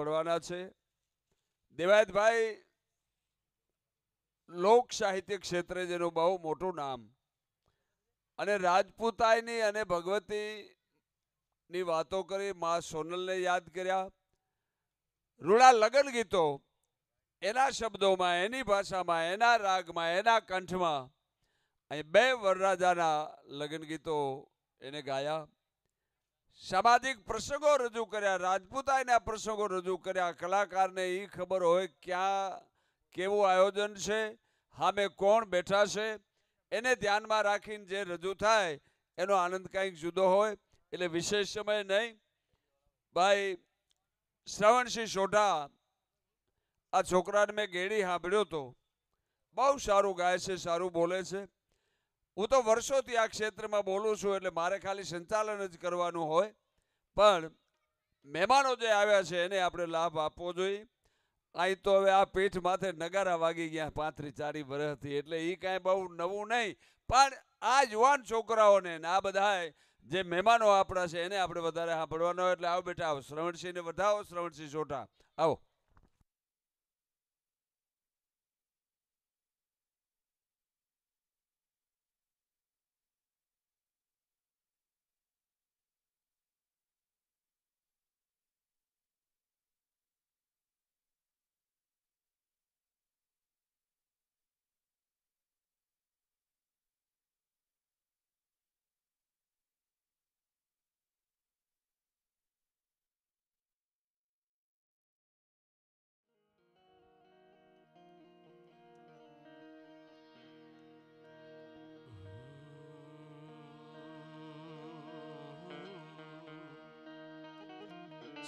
પડવાના છે. દેવાયતભાઈ લોક સાહિત્ય ક્ષેત્રે જેનું બહુ મોટું નામ, અને રાજપૂતાઈની અને ભગવતીની વાતો કરી, મા સોનલને યાદ કર્યા. રૂડા લગ્ન ગીતો એના શબ્દોમાં, એની ભાષામાં, એના રાગમાં, એના કંઠમાં અહીં 2 વરરાજાના લગ્ન ગીતો એને ગાયા. સામાજિક પ્રસંગો રજૂ કર્યા, રાજપૂતાઈના પ્રસંગો રજૂ કર્યા. કલાકારને એ ખબર હોય ક્યાં કેવું આયોજન છે, સામે કોણ બેઠા છે, એને ધ્યાનમાં રાખીને જે રજૂ થાય એનો આનંદ કંઈક જુદો હોય. એટલે વિશેષ સમય નહીં. ભાઈ શ્રવણસિંહ સોઢા, આ છોકરાને મેં ગેડી સાંભળ્યો હતો, બહુ સારું ગાય છે, સારું બોલે છે. હું તો વર્ષોથી આ ક્ષેત્રમાં બોલું છું, એટલે મારે ખાલી સંચાલન જ કરવાનું હોય, પણ મહેમાનો જે આવ્યા છે એને આપણે લાભ આપવો જોઈએ. અહીં તો હવે આ પીઠ માથે નગારા વાગી ગયા 35-40 વર્ષથી, એટલે એ કાંઈ બહુ નવું નહીં. પણ આ યુવાન છોકરાઓને આ બધા જે મહેમાનો આપણા છે એને આપણે વધારે સાંભળવાનો હોય. એટલે આવો બેટા, આવો શ્રવણસિંહને વધાવો. શ્રવણસિંહ સોઢા આવો.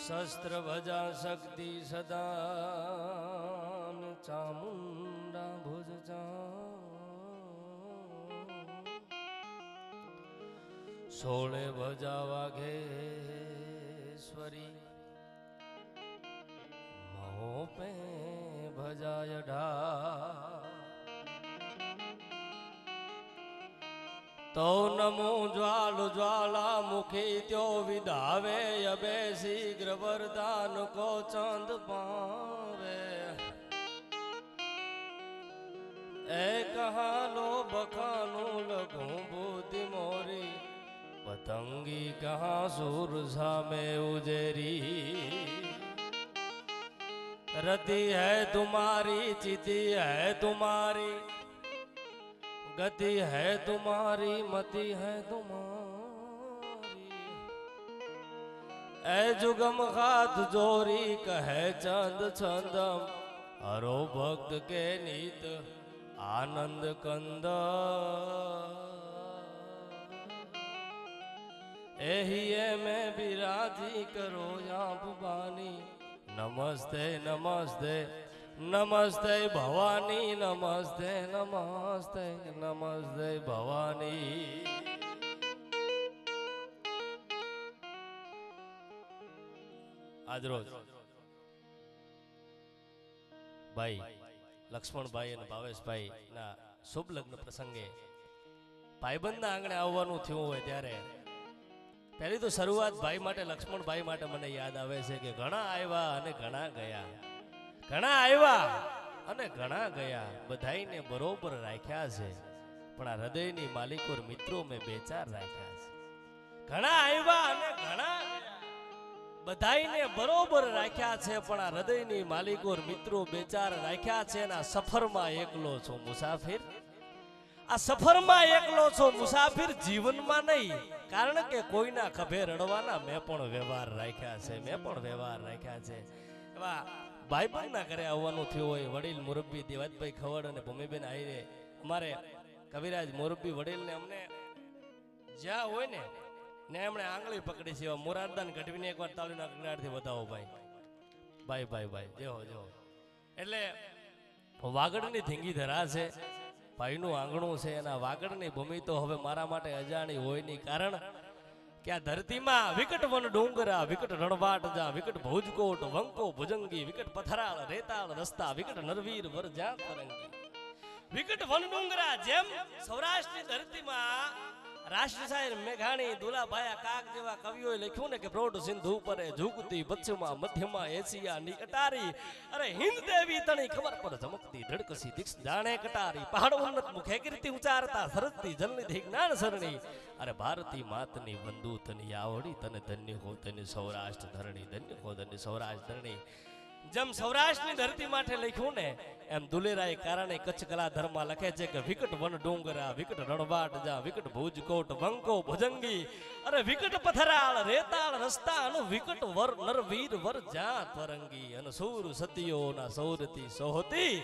शस्त्र भजा शक्ति सदान चामुंडा भुज सोळे भजा वाघेश्वरी महो पे भजाय ढा तो नमो ज्वालु ज्वाला मुखी त्यो विधावे अबे शीघ्र वरदान को चंद पावे ए कहा लो बखानु लगू बुद्धि मोरी पतंगी कहा सूरजा में उजेरी रति है तुम्हारी चिति है तुम्हारी गति है तुम्हारी मति है तुम्हारी ऐ जुगम हाथ जोरी कहे चंद छंदम हरो भक्त के नीत आनंद कंद एहिए में विराजी करो या भवानी नमस्ते नमस्ते नमस्ते भवानी नमस्ते नमस्ते नमस्ते भवानी आज रोज भाई लक्ष्मण भाई અને ભાવેશભાઈ ના શુભ લગ્ન પ્રસંગે ભાઈબંધના આંગણે આવવાનું થયું હોય ત્યારે પહેલી તો શરૂઆત ભાઈ માટે, લક્ષ્મણ ભાઈ માટે મને યાદ આવે છે કે ઘણા આવ્યા અને ઘણા ગયા, ઘણા આવ્યા અને ઘણા ગયા, બધાઈને બરોબર રાખ્યા છે, પણ આ હૃદયની માલિકોર મિત્રો મેં 2-4 રાખ્યા છે. ઘણા આવ્યા અને ઘણા બધાઈને બરોબર રાખ્યા છે, પણ આ હૃદયની માલિકોર મિત્રો 2-4 રાખ્યા છે. અને આ સફરમાં એકલો છો મુસાફિર, આ સફરમાં એકલો છો મુસાફિર, જીવનમાં નહીં. કારણ કે કોઈના ખભે રડવાના મેં પણ વ્યવહાર રાખ્યા છે, મેં પણ વ્યવહાર રાખ્યા છે. એવા ભાઈબંધના ઘરે આવવાનું થયું હોય, વડીલ મુરબ્બી દેવાતભાઈ ખવડ અને ભૂમિબેન આહીરે, અમારે કવિરાજ મોરબી વડીલને અમને જ્યાં હોય ને એમણે આંગળી પકડી છે. એવા મોરારદાન ગઢવીને એકવાર તાળીના ગગડાટથી વધાવો ભાઈ, ભાઈ ભાઈ ભાઈ જેહો જેહો. એટલે વાગડની ધીંગી ધરા છે, ભાઈનું આંગણું છે, એના વાગડની ભૂમિ તો હવે મારા માટે અજાણી હોય નહીં. કારણ કે આ ધરતીમાં વિકટ વન ડુંગરા, વિકટ રણવાટ જા, વિકટ ભુજકોટ વંકો ભુજંગી, વિકટ પથરાળ રેતાળ રસ્તા, વિકટ નરવીર વર જા તરંગી. વિકટ વન ડુંગરા જેમ સૌરાષ્ટ્રની ધરતીમાં રાષ્ટ્રશાયર મેઘાણી દુલાભાયા કાક જેવા કવિઓએ લખ્યું ને કે પ્રૌઢ સિંધુ પરે ઝુકતી પશ્ચિમા મધ્યમાં એશિયા ની કટારી અરે હિન્દ દેવી તણી ખબર પર ચમકતી ધડકસી દીક્ષ જાણે કટારી પહાડ ઉન્નત મુખે કીર્તિ ઉચારતા સરસતી જલનિધિ જ્ઞાન સરણી અરે ભારતી માતની બંધુ તની આવડી તને ધન્ય હો તને સૌરાષ્ટ્ર ધરણી ધન્ય હો તને સૌરાષ્ટ્ર ધરણી જેમ સૌરાષ્ટ્રની ધરતી માટે લખ્યું ને એમ દુલેરાએ કારણે કચ્છ કલા ધર્મમાં લખે છે કે વિકટ વન ડુંગરા વિકટ રણવાટ જા વિકટ ભુજકોટ વંકો ભુજંગી અરે વિકટ પથરાળ રેતાળ રસ્તા અનુ વિકટ વર નરવીર વર જા તરંગી અને સૂર સતીઓના સૌરતી સોહતી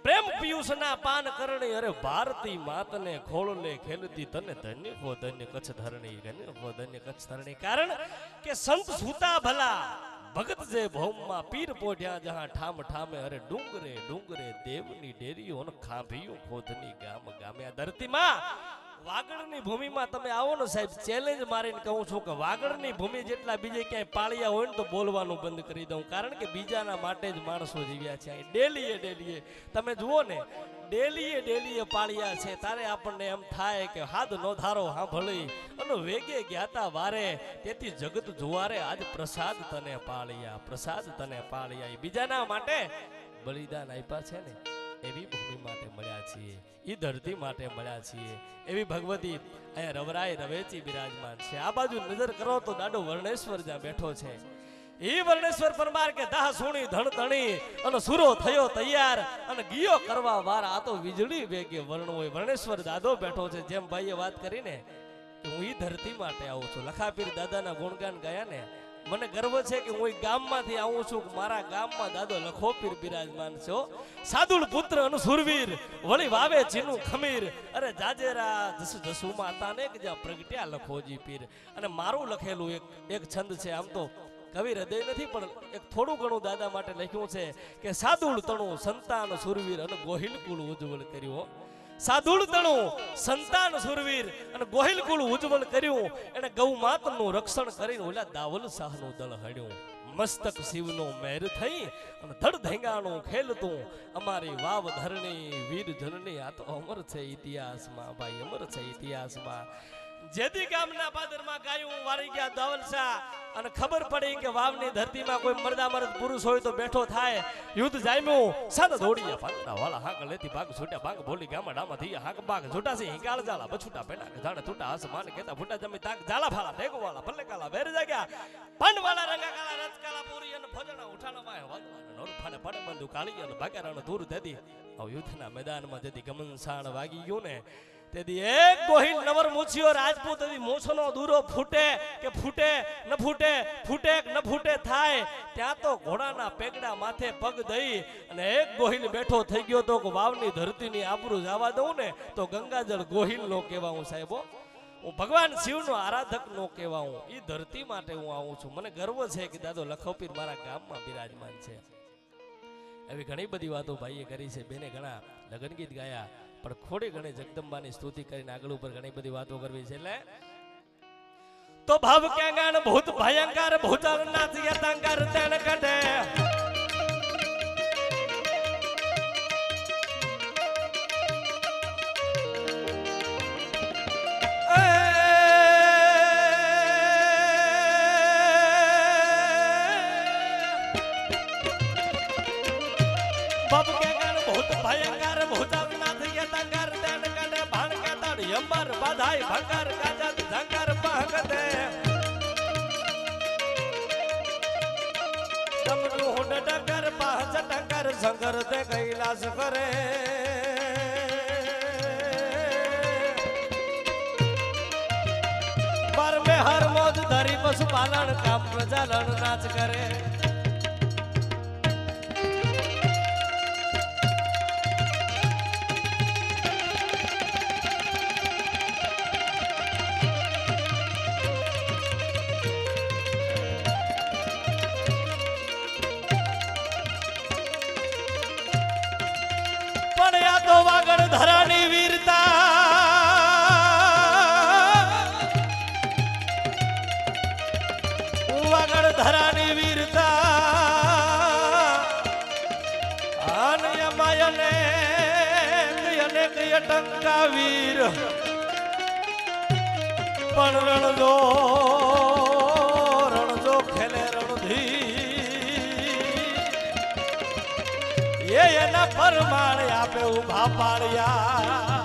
પ્રેમ પિયુષના પાન કરણી અરે ભારતી માતને ખોળલે ખેલતી તને ધન્ય હો ધન્ય કચ્છ ધરણી ધન્ય હો ધન્ય કચ્છ ધરણી કારણ કે સંત સૂતા ભલા ભગત જે ભૌમમાં પીર પોઢ્યા જહાં ઠામ ઠામે અરે ડુંગરે ડુંગરે દેવની ડેરીઓ અને ખાંભીઓ ખોદની ગામ ગામે આ ધરતીમાં વાગડની ભૂમિમાં તમે આવો ને સાહેબ ચેલેન્જ મારીને કહું છું કે વાગડની ભૂમિ જેટલા બીજે ક્યાંય પાળિયા હોય ને તો બોલવાનું બંધ કરી દઉં કારણ કે બીજાના માટે જ માણસો જીવ્યા છે અહીં ડેલીએ તમે જુઓ ને ડેલીએ પાળિયા છે તારે આપણને એમ થાય કે હાથ નો ધારો સાંભળી અને વેગે જ્ઞાતા વારે તેથી જગત જુવારે આજ પ્રસાદ તને પાળિયા એ બીજાના માટે બલિદાન આપ્યા છે ને એવી ભૂમિ માટે મળ્યા છીએ એ ધરતી માટે મળ્યા છીએ એવી ભગવતી અહીંયા રવરાય રવેચી બિરાજમાન છે આ બાજુ નજર કરો તો દાડો વર્ણેશ્વર જ્યાં બેઠો છે એ વર્ણેશ્વર પરમાર કે દાહ સુણી ધણ ધણી અને સુરો થયો તૈયાર અને ગિયો કરવા વાર આ તો વીજળી વેગે વર્ણવો વર્ણેશ્વર દાદો બેઠો છે જેમ ભાઈએ વાત કરીને કે હું એ ધરતી માટે આવું છું લખાપીર દાદાના ગુણગાન ગાયા ને મને ગર્વ છે કે હું ગામમાંથી આવું છું મારા ગામમાં દાદો લખોપીર બિરાજમાન છો સાદુળ પુત્ર અને સુરવીર વળી વાવે ચીનું ખમીર અરે જાજેરા જસુ માતાને કે જ્યાં પ્રગટ્યા લખોજી પીર અને મારું લખેલું એક છંદ છે આમ તો કવિ હૃદય નથી પણ એક થોડું ઘણું દાદા માટે લખ્યું છે કે સાદુળ તણું સંતાન સુરવીર અને ગોહિલ કુળ ઉજ્જવળ કર્યું સાધુળ તણું સંતાન સુરવીર અને ગોહિલ કુળ ઉજ્જવળ કર્યું એને ગૌ માતનું રક્ષણ કરીને ઓલા દાવલ શાહનું દળ હડ્યું મસ્તક શિવનો મેર થઈ અને ધડ ધેંગાણું ખેલતું અમારી વાવ ધરણી વીર જનની આ તો અમર છે ઇતિહાસમાં ભાઈ અમર છે ઇતિહાસમાં જેદી ગામના પાદરમાં ગાયું વારી ગયા દાવલ શાહ અને ખબર પડી કે વાવની ધરતીમાં કોઈ મર્દ પુરુષ હોય તો બેઠો થાય યુદ્ધ જામ્યું સાદ દોડીયા પાંદડા વાળા હાક લેતી ભાગ છૂટ્યા ભાગ બોલી ગામા ડામા થઈ હાક ભાગ છૂટા છે હિંગાળ જાળા બછૂટા પેના જાણે છૂટા આસમાન કેતા ફૂટા જમી તાક જાળા ફાળા ટેકો વાળા ભલે કાલા વેર જાગ્યા પંડ વાળા રંગા કાલા રચ કાલા પૂરી અને ફોજણા ઉઠાણા વાય વાગવાના નોર ફાડે ફાડે બંદુ કાળી અને ભાગારાનો દૂર દેદી આ યુદ્ધના મેદાનમાં જેથી ગમનસાણ વાગી ગયો ને તેથી એક ગોહિલ નવર મૂછિયો રાજપૂત મૂછનો દૂરો ફૂટે ન ફૂટે થાય ત્યાં તો ઘોડાના પેગડા માથે પગ દઈ અને એક ગોહિલ બેઠો થઈ ગયો તો વાવની ધરતીની આબરૂ જવા દઉં ને તો ગંગાજળ ગોહિલ નો કહેવા હું સાહેબો હું ભગવાન શિવનો આરાધક નો કહેવા હું એ ધરતી માટે હું આવું છું મને ગર્વ છે કે દાદો લખોપીર મારા ગામમાં બિરાજમાન છે એવી ઘણી બધી વાતો ભાઈએ કરી છે બેને ઘણા લગન ગીત ગાયા પણ થોડી ઘણી જગદંબાની સ્તુતિ કરીને આગળ ઉપર ઘણી બધી વાતો કરવી છે એટલે તો ભાવ ક્યાં ભૂત ભયંકર ભૂતનાથ યતંકર તેણ કટે બાપ ક્યાં ભૂત ભયંકર ભૂતનાથ યતંકર તેણ કટે ભાણ કે તડ યમર બાધાઈ ભંકર કાજત ઝંકર પહકતે તમનું હુંડ ડકર પાહજ ટકર ઝંકર તે કૈલાસ કરે પર મે હર મોજ ધરી પશુપાલન કામ પ્રજાલન નાચ કરે વાગડ ધરાની વીરતા વાગડ ધરાની વીરતા અનયમાયને અનેક યટંકા વીર પણ રણજો ખેલે રણધી એના પરમાણે આપે ઉભા પાડ્યા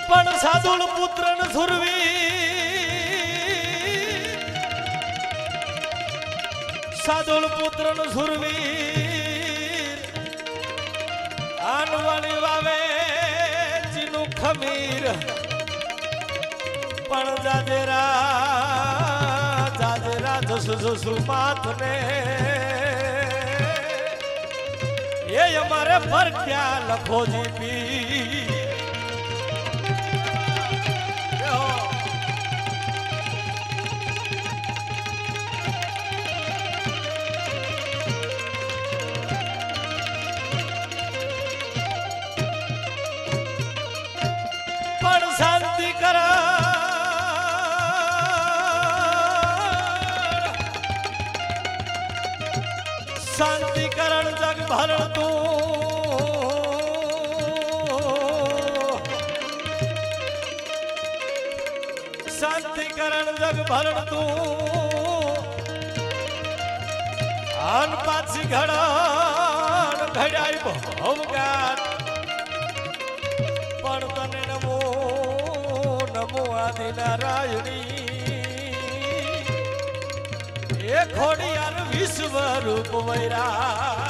પણ સાધુળ પુત્ર સુરવીર આનવાણી વાવે ચીનું ખમીર પણ જાજેરા જસુ માથને એ અમારે પરખ્યા લખોજી પી શાંતિકરણ જગ ભરણ તું શાંતિકરણ જગ ભરણ તું આન પાછી ઘડાઈ ભવગાત પણ તને નમો આદિ નારાયણી એ ખોડિયાર વિશ્વ રૂપ વૈરા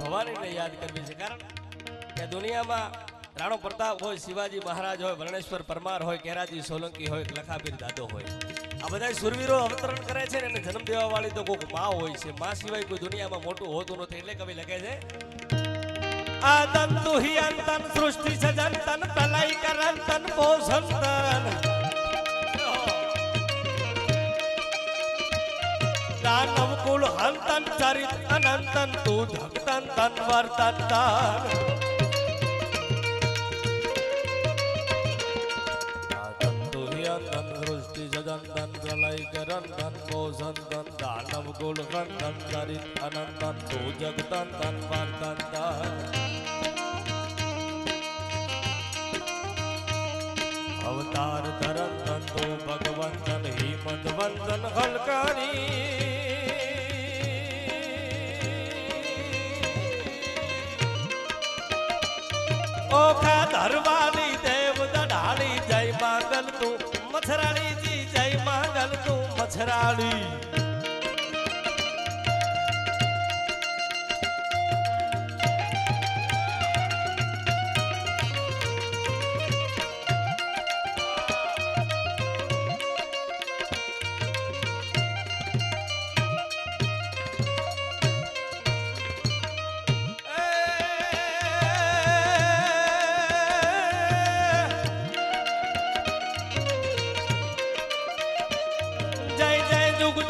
ભવાનીને યાદ કરવી છે કારણ કે દુનિયામાં રાણો પ્રતાપ હોય, શિવાજી મહારાજ હોય, વર્ણેશ્વર પરમાર હોય, કેરાજી સોલંકી હોય, લખાબીર દાદો હોય, આ બધા શુરવીરો અવતરણ કરે છે ને એને જન્મ દેવા વાળી તો કોઈક માં હોય છે. માં સિવાય કોઈ દુનિયામાં મોટું હોતું નથી. એટલે કવિ લખે છે આદન તુહી અંતન સૃષ્ટિ સજંતન પ્રલય કરંતન પોષંતન દાનવ કુલ હંતન ચરિત અનંતન તું ધક્તન તન વર્તન આદન તુહી અંતન સૃષ્ટિ સજંતન પ્રલય કરંતન પોષંતન દાનવ કુલ હંતન ચરિત અનંતન તું જગતન તન વર્તન અવતાર ધરંતન તો ભગવંતન હિમંત વંદન હલકારી ઓખા ધરવાલી દેવ દઢાળી જય માંગલ તું મછરાળી જી જય માંગલ તું મછરાળી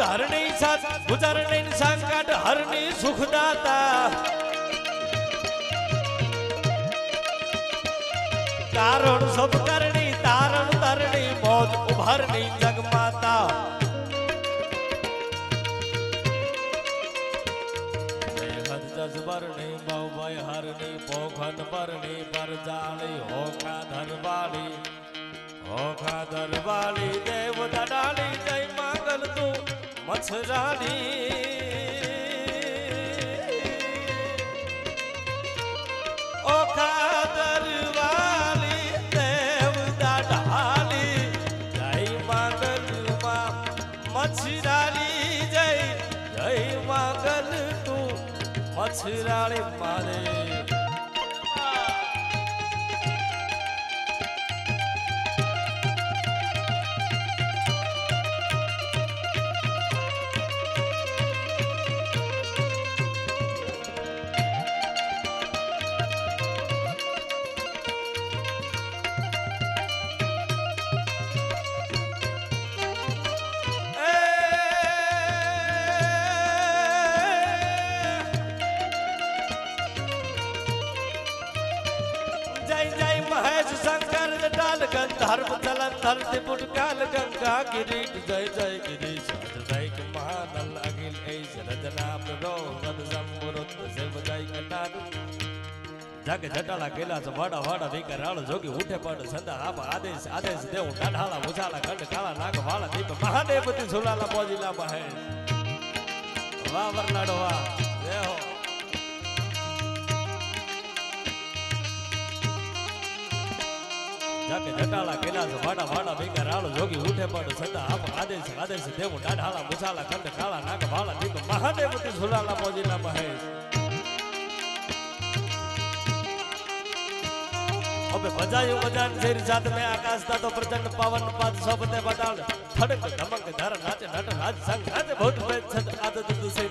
હરણી સાત ગુજરણી સંકટ હરણી સુખદાતા કારણ સબ કરણી તારણ તરણી મોત ઉભરણી જગમાતા જસબરણી બહુભાઈ હરણી પોખન પરણી પરજાળી હોખા ધરવાળી દેવ દડાળી જય માંગલ તું મછરાણી ઓખા દરવાલી દેવ દાઢાલી જય માંગલમાં મછરાળી જય માંગલ તું મછરાળી મારે જય જય મહેશ શંકર જટાલ ગંધર્વ ચલન ધરતી પુટકાલ ગંગા ગિરી જય જય ગિરી જય મહાનલ અખિલ એસ રજના પ્રભો વદ સંપુરુત શિવ જય કટાર જાગે જટાલા કેલાસ વાડા વાડા વિકરાળ જોગી ઉઠે પડ સંદા આપ આદેશ આદેશ દેવ ડાઢાળા મુછાલા કંડ કાળા નાગ વાળા દીપ મહાદેવ તી ઝુલાલા બોજીલા મહેશ વાહ વરનાડો વાહ જય હો જાકે જટાલા કેલાસ વાડા વાડા વિકરાળ જોગી ઉઠે પડ સંદા આપ આદેશ આદેશ દેવ ડાઢાળા મુછાલા કંડ કાળા નાગ વાળા દીપ મહાદેવ તી ઝુલાલા બોજીલા મહેશ अबे बजायो बजान शेर साथ में आकाश था तो प्रचंड पवन पाद सोबते बताल थड़क धमक धर नाचे नट राज संग नाचे बहुत बेछत आदत दुसे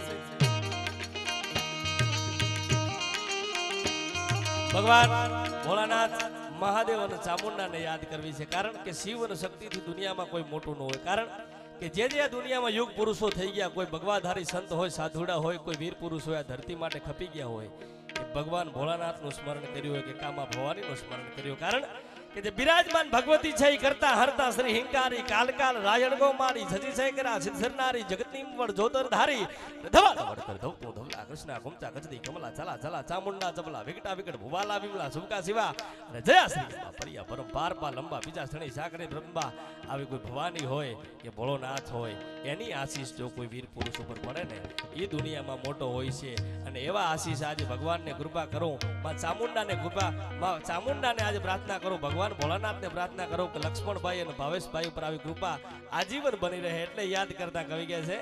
भगवान भोलानाथ महादेव અને ચામુંડાને યાદ કરવી છે કારણ કે શિવ અને શક્તિથી દુનિયામાં કોઈ મોટું ન હોય કારણ કે જે આ દુનિયામાં યુગ પુરુષો થઈ ગયા કોઈ ભગવાધારી સંત હોય સાધુડા હોય કોઈ વીર પુરુષ હોય આ ધરતી માટે ખપી ગયા હોય ભગવાન ભોળાનાથનું સ્મરણ કર્યું હોય કે કામા ભવાનીનું સ્મરણ કર્યું કારણ કે જે બિરાજમાન ભગવતી છે એ કરતા હરતા શ્રી હિંકારી કાલકાલ રાયણ ગો મારી સજી શેકરા સિદ્ધરનારી જગતની વડ જોતર ધારી ધવા ધવડ કર ધવતો ધવલા કૃષ્ણા ગુમતા ગજદી કમલા ચલા ચલા ચામુંડા ચબલા વિકટા વિકટ ભુવાલા વિમલા સુમકા શિવા અને જયા શ્રી પરિયા પરમ પાર પા લંબા બીજા સ્થળે સાકરે બ્રહ્મા આવી કોઈ ભવાની હોય કે ભોળોનાથ હોય એની આશીષ જો કોઈ વીર પુરુષ ઉપર પડે ને એ દુનિયામાં મોટો હોય છે અને એવા આશીષ આજે ભગવાનને કૃપા કરો માં ચામુંડાને કૃપા માં ચામુંડાને આજે પ્રાર્થના કરો ભગવાન ભોળાનાથને પ્રાર્થના કરો કે લક્ષ્મણભાઈ અને ભાવેશભાઈ ઉપર આવી કૃપા આજીવન બની રહે એટલે યાદ કરતા કવિ કહે છે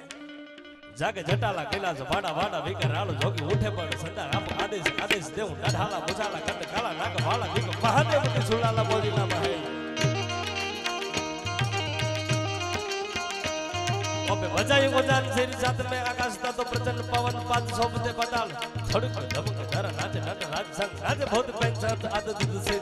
જાગે જટાલા કૈલાસ વાડા વાડા વિકરાળ જોગી ઉઠે પડ સંદા આપ આદેશ આદેશ દેવ ડાઢાલા મુછાલા કંડ કાળા નાગ વાળા દીપ મહાદેવ તી ઝુલાલા બોજીલા મહે अबे बजायो बजान शेर साथ में आकाश था तो प्रचंड पवन पाद सोबते पताल थड़क धमक धर नाचे नट राज संग नाचे बहुत पेंचत आदत से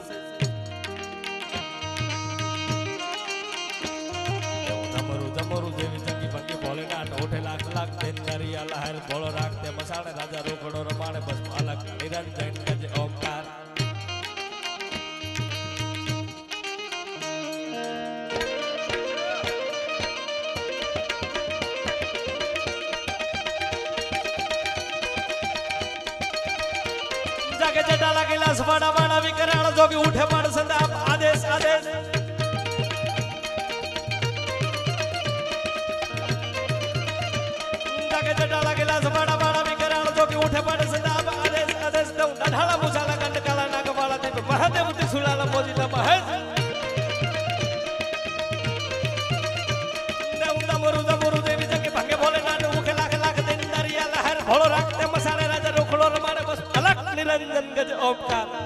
जमरू जमरू देवी जंगी भंगी भोलेनाथ उठे लाख लाख दिन नरिया लहर बोलो राखते मसाणे राजा रोकड़ो रमाणे बस अलग निरंजन गज ओंकार जाके जटाला कैलास वाड़ा वाड़ा विकराल जोगी उठे पड़ संदा आदेश आदेश जाके जटाला कैलास वाड़ा वाड़ा विकराल जोगी उठे पड़ संदा आदेश आदेश दो ढाला मुसाला कंड काला नाग वाला दीप महादेव ती सुलाला बोजिला महेश देव दमरू दमरू देवी जगे भंगे भोलेनाथ मुखे लाख लाख दिन दरिया लहर भोलो राखते मसाले राजा रोखड़ो रमाड़े बस अलग निरंजन गज ओंकार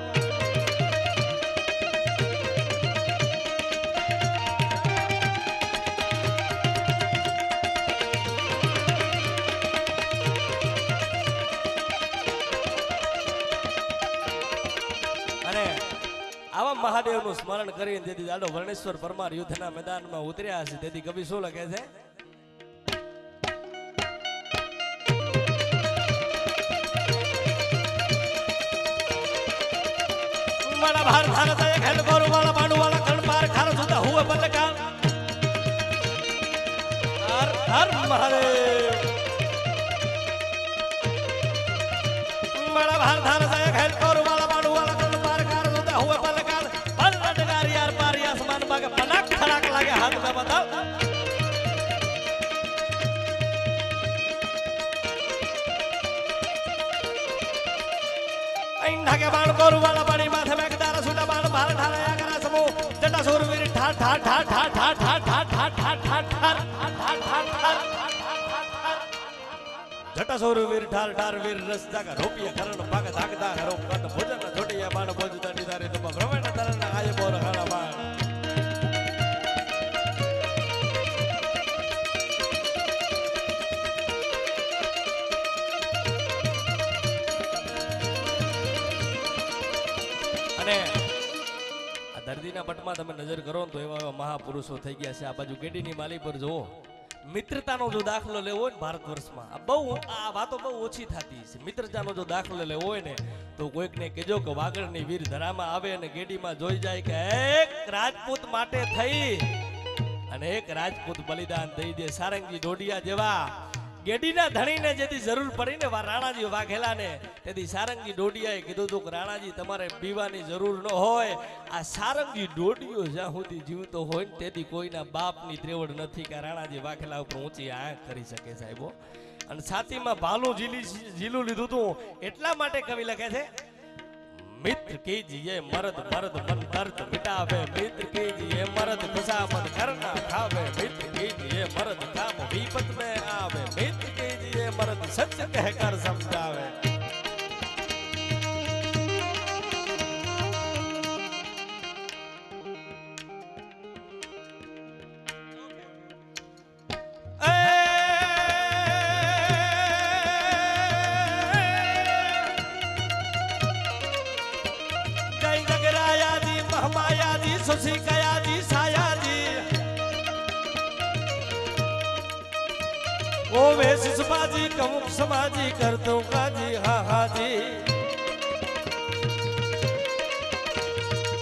अरे આવા મહાદેવનું સ્મરણ કરીને તેથી દાડો વર્ણેશ્વર પરમાર યુદ્ધના મેદાનમાં ઉતર્યા છે તેથી કવિ શું લખે છે बड़ा भार भारत है खेल गोरु वाला बाडू वाला कण पार खार सुधा हुआ बल्लका हर हर महादेव बड़ा भार भारत है खेल गोरु वाला बाडू वाला कण पार खार सुधा हुआ बल्लका बल्लट गार यार पार आसमान बागे पलक खड़क लागे हाथ में बताओ इंधा के बाण गोरु वाला बड़ी माथे में कदार सुटा बाण भार ठाया करा समो जटा सूरवीर ठार ठार ठार ठार ठार ठार ठार ठार ठार ठार ठार ठार ठार जटा सूरवीर ठार ठार वीर रस जागा रोपिया करण पाग धागदा हरो कट भोजन छोटिया बाण भोजदा निदारे तो भ्रमण तरन आये बोर खाना बाण અને આ દર્દીના પટમાં તમે નજર કરો તો એવા એવા મહાપુરુષો થઈ ગયા છે આ બાજુ કેડીની માલી પર જુઓ મિત્રતાનો જો દાખલો લેવો હોય ને ભારત વર્ષમાં આ વાતો બહુ ઓછી થતી છે. મિત્રતાનો જો દાખલો લેવો હોય ને તો કોઈકને કહેજો કે વાગડની વીર ધરામાં આવે અને ગેડીમાં જોઈ જાય કે એક રાજપૂત માટે થઈ અને એક રાજપૂત બલિદાન દઈ દે. સારંગજી ડોડિયા જેવા ગેડીના ધણીને જેથી જરૂર પડી ને રાણાજી વાઘેલા ને તેથી સારંગજી ડોડિયાએ કીધું હતું કે રાણાજી તમારે પીવાની જરૂર ન હોય. આ સારંગજી ડોડિયો જ્યાં સુધી જીવતો હોય ને તેથી કોઈના બાપની ત્રેવડ નથી કે રાણાજી વાઘેલા ઉપર ઊંચી આંખ કરી શકે સાહેબો. અને છાતીમાં ભાલું ઝીલું લીધું હતું એટલા માટે કવિ લખે છે મિત્ર કીજીએ મરદ મરદ મન દર્દ મિટાવે. મિત્ર કીજીએ મરદ ખુશામત ઘરના ખાવે. મિત્ર કીજીએ મરદ કામ વિપત में आवे. मित्र कीजिए मर्द सच कहकर समझावे. जय जगराया जी महमाया जी सुशी कया जी साया जी ओ वेश समाजी कमुक समाजी कर दूंगा जी हाँ हाँ जी.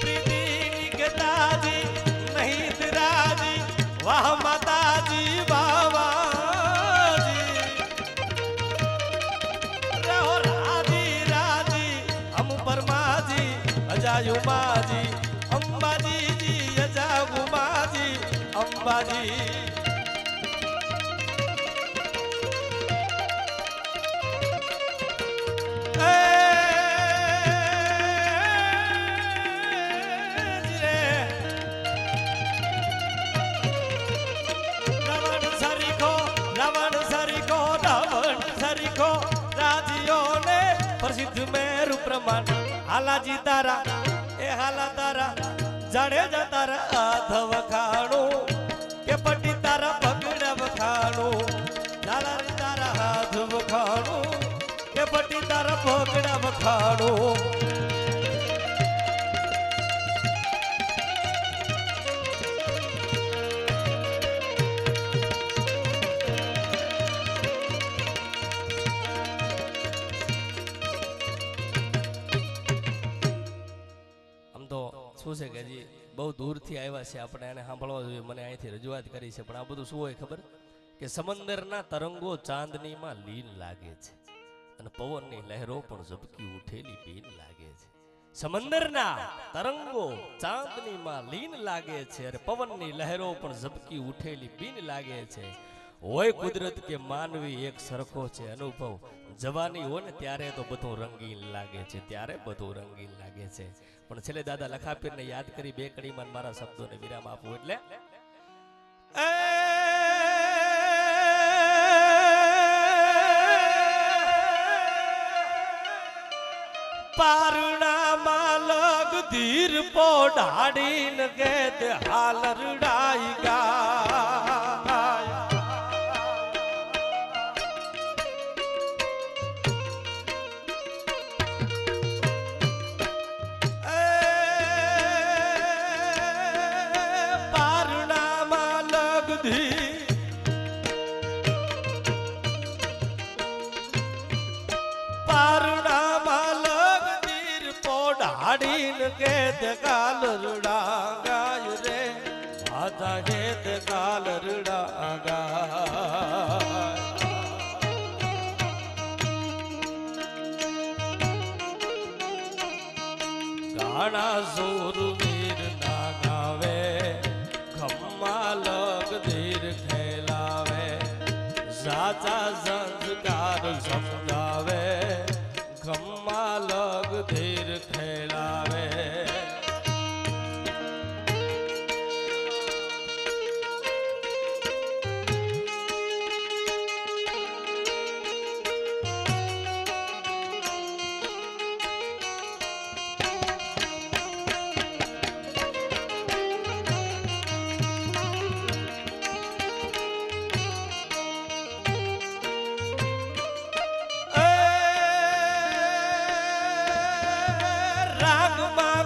प्रीति निकता जी नहीं तेरा जी वाह माता जी बाबा जी. रहो राजी राजी हम परमा जी अजायु माजी अंबाजी जी अजागु माजी अंबाजी. प्रसिद्ध मेरु प्रमाण हालाजी तारा ए हाला तारा जाडेजा तारा आधव खाणू के पटी तारा पगड़ा खाणू. लालारी तारा आधव खाणू के पटी तारा पगड़ा खाणू. શું છે કે હજી બહુ દૂરથી આવ્યા છે આપણે એને સાંભળવા જોઈએ. મને અહીંથી રજૂઆત કરી છે પણ આ બધું શું હોય ખબર કે સમંદરના તરંગો ચાંદનીમાં લીન લાગે છે અને પવનની લહેરો પણ ઝબકી ઉઠેલી બીન લાગે છે. સમંદરના તરંગો ચાંદનીમાં લીન લાગે છે અને પવનની લહેરો પણ ઝબકી ઉઠેલી બીન લાગે છે. હોય કુદરત કે માનવી એક સરખો છે અનુભવ. જવાની હોય ને ત્યારે તો બધું રંગીન લાગે છે ત્યારે બધું રંગીન લાગે છે. પણ છેલ્લે દાદા લખાપીરને યાદ કરી બે કડીમાં મારા શબ્દોને વિરામ આપવું એટલે પારણામાં લગ ધીર પોઢાડીને ગેત હાલ રડાઈ ગાય. के काल रुड़ागाय रे माता हेत काल रुड़ागाय. गाना सूरवीर ना गावे खम्मा लग धीर खेलावे. साचा संस्कार समझावे खम्मा लग धीर खेलावे.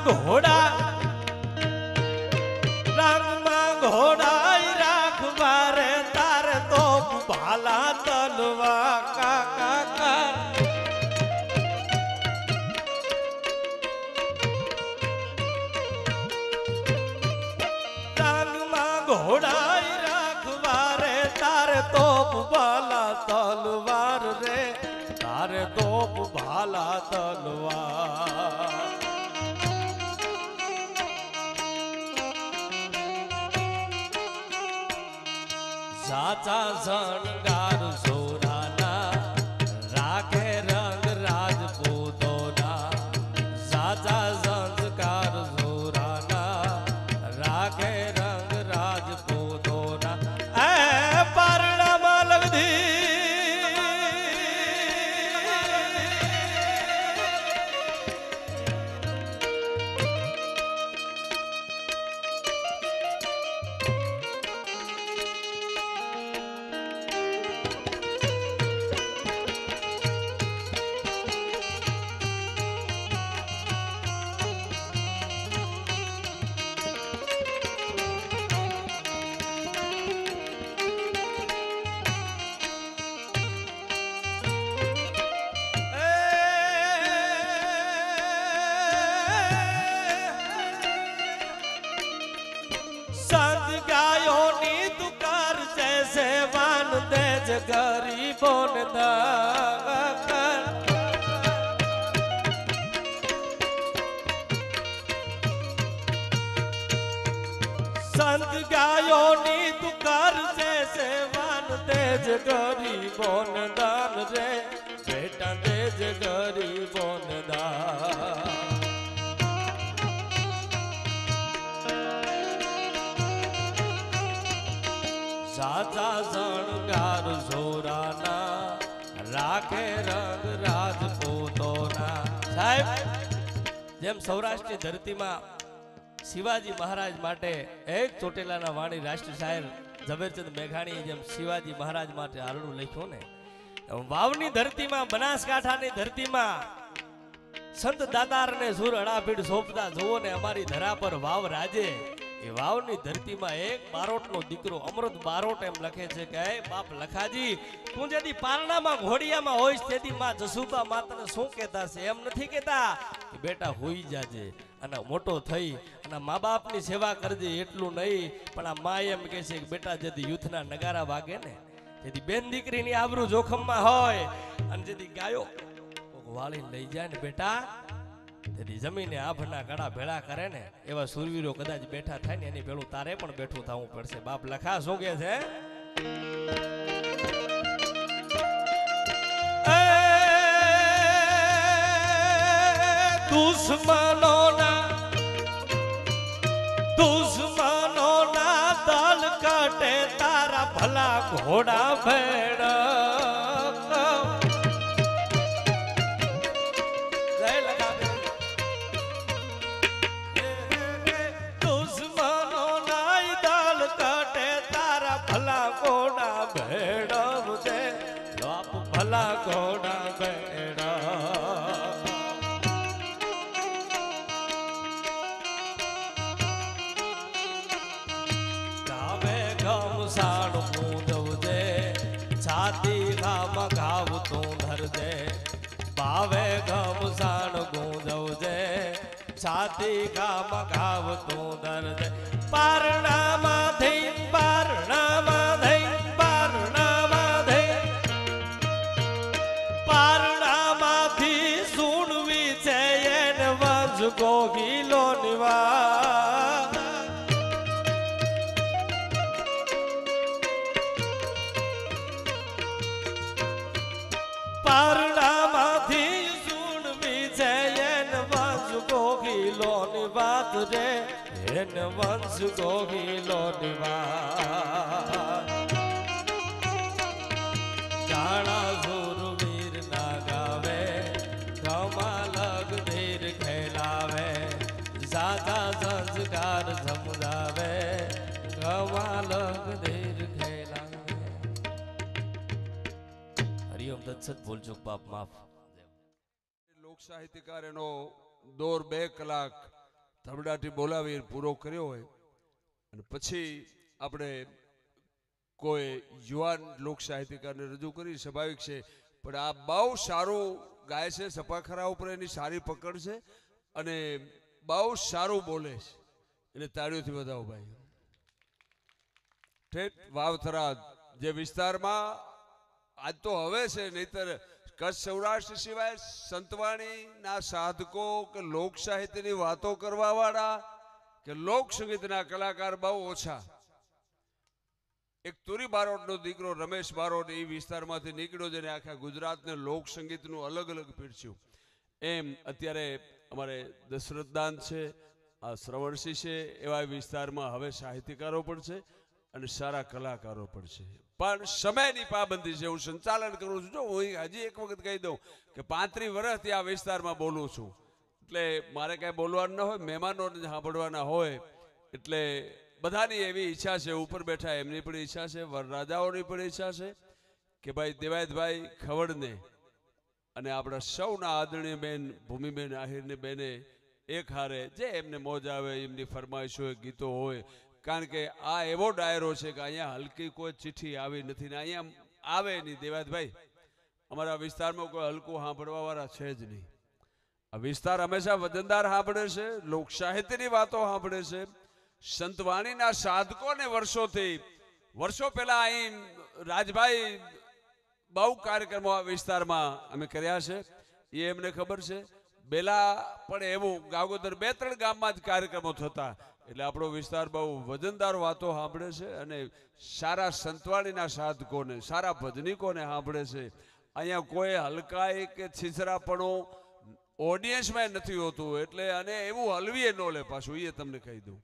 घोड़ा राग में घोड़ा राख बारे तारे तो ભાલા તલવા કાકા ટાંગમાં ઘોડાઈ રાખવા રે તારે તોપ ભાલા તલવાર રે તારે તોપ ભાલા તલવાર સાચા શણગાર સોરાના રાખે રંગ રાજપૂતોના સાચા સંસ્કાર સોરાના રાખે રંગ રાજપૂતોના એ પરણામાં લગધી ગરીબોન દાન સંત ગાયોની તું કરજે સેવાન દેજ ગરીબોન દાન રે બેટા દેજ ગરીબોન દાન સાચા શણગાર સોરાના રાખે રંગ રાજપૂતોના સાહેબ જેમ સૌરાષ્ટ્રની ધરતીમાં શિવાજી મહારાજ માટે એક ચોટેલાના વાણી રાષ્ટ્ર શાયર ઝવેરચંદ મેઘાણીએ જેમ શિવાજી મહારાજ માટે આરણું લખ્યું ને વાવની ધરતીમાં બનાસકાંઠાની ધરતીમાં સંત દાતારને સુર અડાભીડ સોંપતા જુઓ ને અમારી ધરા પર વાવ રાજે એ વાવની ધરતીમાં એક બારોટનો દીકરો અમૃત બારોટ એમ લખે છે કે એ બાપ લખાજી તું જેથી પારણામાં ઘોડિયામાં હોઈશ તેથી માં જસુબા માતાને શું કહેતા છે એમ નથી કહેતા કે બેટા હોઈ જાજે અને મોટો થઈ અને મા બાપની સેવા કરજે એટલું નહીં પણ આ મા એમ કહે છે કે બેટા જેથી યુથના નગારા વાગે ને જેથી બેન દીકરીની આબરૂ જોખમમાં હોય અને જેથી ગાયો વાળીને લઈ જાય ને બેટા તેથી જમીને આભના ગળા ભેળા કરે ને એવા સુરવીરો કદાચ બેઠા થાય ને એની પેલું તારે પણ બેઠું થવું પડશે બાપ લખા શું કે છે દુશ્મનોના દલ કટે તારા ભલા ઘોડા ભેડા ભલા ઘોડા બેડા ગાવે ઘમસાણ પૂંજવજે છાતી ઘામ ઘાવ તું ધરજે ભાવે ઘમસાણ ગુંજવજે છાતી ઘામ ઘાવ તું ધરજે પારણામાં થઈ પારણામાં થઈ ગોગીલો નિવા પારણામાંથી સુણવી છે એને વંશ ગોગીલો નિવાત રે એને વંશ ગોગીલો નિવા જાણા સુરવીર ના ગાવે કમાલગ ધીર ખેલાવે સાચા સંસ્કાર સમજાવે કમાલગ ધીર ખેલાવે હરિઓમ દત્સત બોલજો બાપ માફ લોક સાહિત્યકાર એનો દોર 2 કલાક ધબડાટી બોલાવી પૂરો કર્યો હોય અને પછી આપણે કોઈ યુવાન લોક સાહિત્યકારને રજૂ કરી સ્વાભાવિક છે, પણ આ બહુ સારું ગાય છે, સપાખરા ઉપર એની સારી પકડ છે અને બહુ સારું બોલે છે, એને તાળીઓથી વધાવો ભાઈ. ઠેઠ વાવથરા જે વિસ્તારમાં આજ તો હવે છે, નહીતર કચ્છ સૌરાષ્ટ્ર સિવાય સંતવાણીના સાધકો કે લોક સાહિત્યની વાતો કરવા વાળા કે લોક સંગીતના કલાકાર બહુ ઓછા. એક તુરી બારોટનો દીકરો રમેશ બારોટ એ વિસ્તારમાંથી નીકળ્યો જેને આખા ગુજરાતને લોક સંગીતનું અલગ અલગ પીરસ્યું. એમ અત્યારે અમારે દશરથદાન છે, આ શ્રવણસિંહ છે, એવા વિસ્તારમાં હવે સાહિત્યકારો પણ છે અને સારા કલાકારો પણ છે. પણ સમયની પાબંદી છે. હું સંચાલન કરું છું. જો હું હજી એક વખત કહી દઉં કે 35 વર્ષથી આ વિસ્તારમાં બોલું છું, એટલે મારે કાંઈ બોલવાનું ન હોય, મહેમાનોને સાંભળવાના હોય, એટલે બધાની એવી ઈચ્છા છે, ઉપર બેઠા એમની પણ ઈચ્છા છે, વરરાજાઓની પણ ઈચ્છા છે કે ભાઈ દેવાયતભાઈ ખવડને અને આપણા સૌના આદરણીય બેન ભૂમિબેન આહિરની બેને એક હારે જે એમને મોજ આવે એમની ફરમાઈશ હોય, ગીતો હોય, કારણ કે આ એવો ડાયરો છે કે અહીંયા હલકી કોઈ ચિઠ્ઠી આવી નથી ને અહીંયા આવે નહીં. દેવાયતભાઈ, અમારા વિસ્તારમાં કોઈ હલકું સાંભળવાવાળા છે જ નહીં. આ વિસ્તાર હંમેશા વજનદાર સાંભળે છે, લોક સાહિત્યની વાતો સાંભળે છે, સંતવાણીના સાધકોને વર્ષો પહેલા અહીં રાજભાઈ બહુ કાર્યક્રમો આ વિસ્તારમાં અમે કર્યા છે, એ એમને ખબર છે. બેલા પણ એવું ગાગોદર 2-3 ગામમાં જ કાર્યક્રમો થતા, એટલે આપણો વિસ્તાર બહુ વજનદાર વાતો સાંભળે છે અને સારા સંતવાણીના સાધકોને, સારા ભજનીકોને સાંભળે છે. અહીંયા કોઈ હલકાઈ કે છીછરાપણું ઓડિયન્સમાં નથી હોતું, એટલે અને એવું હલવીએ ન લે પાછું, એ તમને કહી દઉં.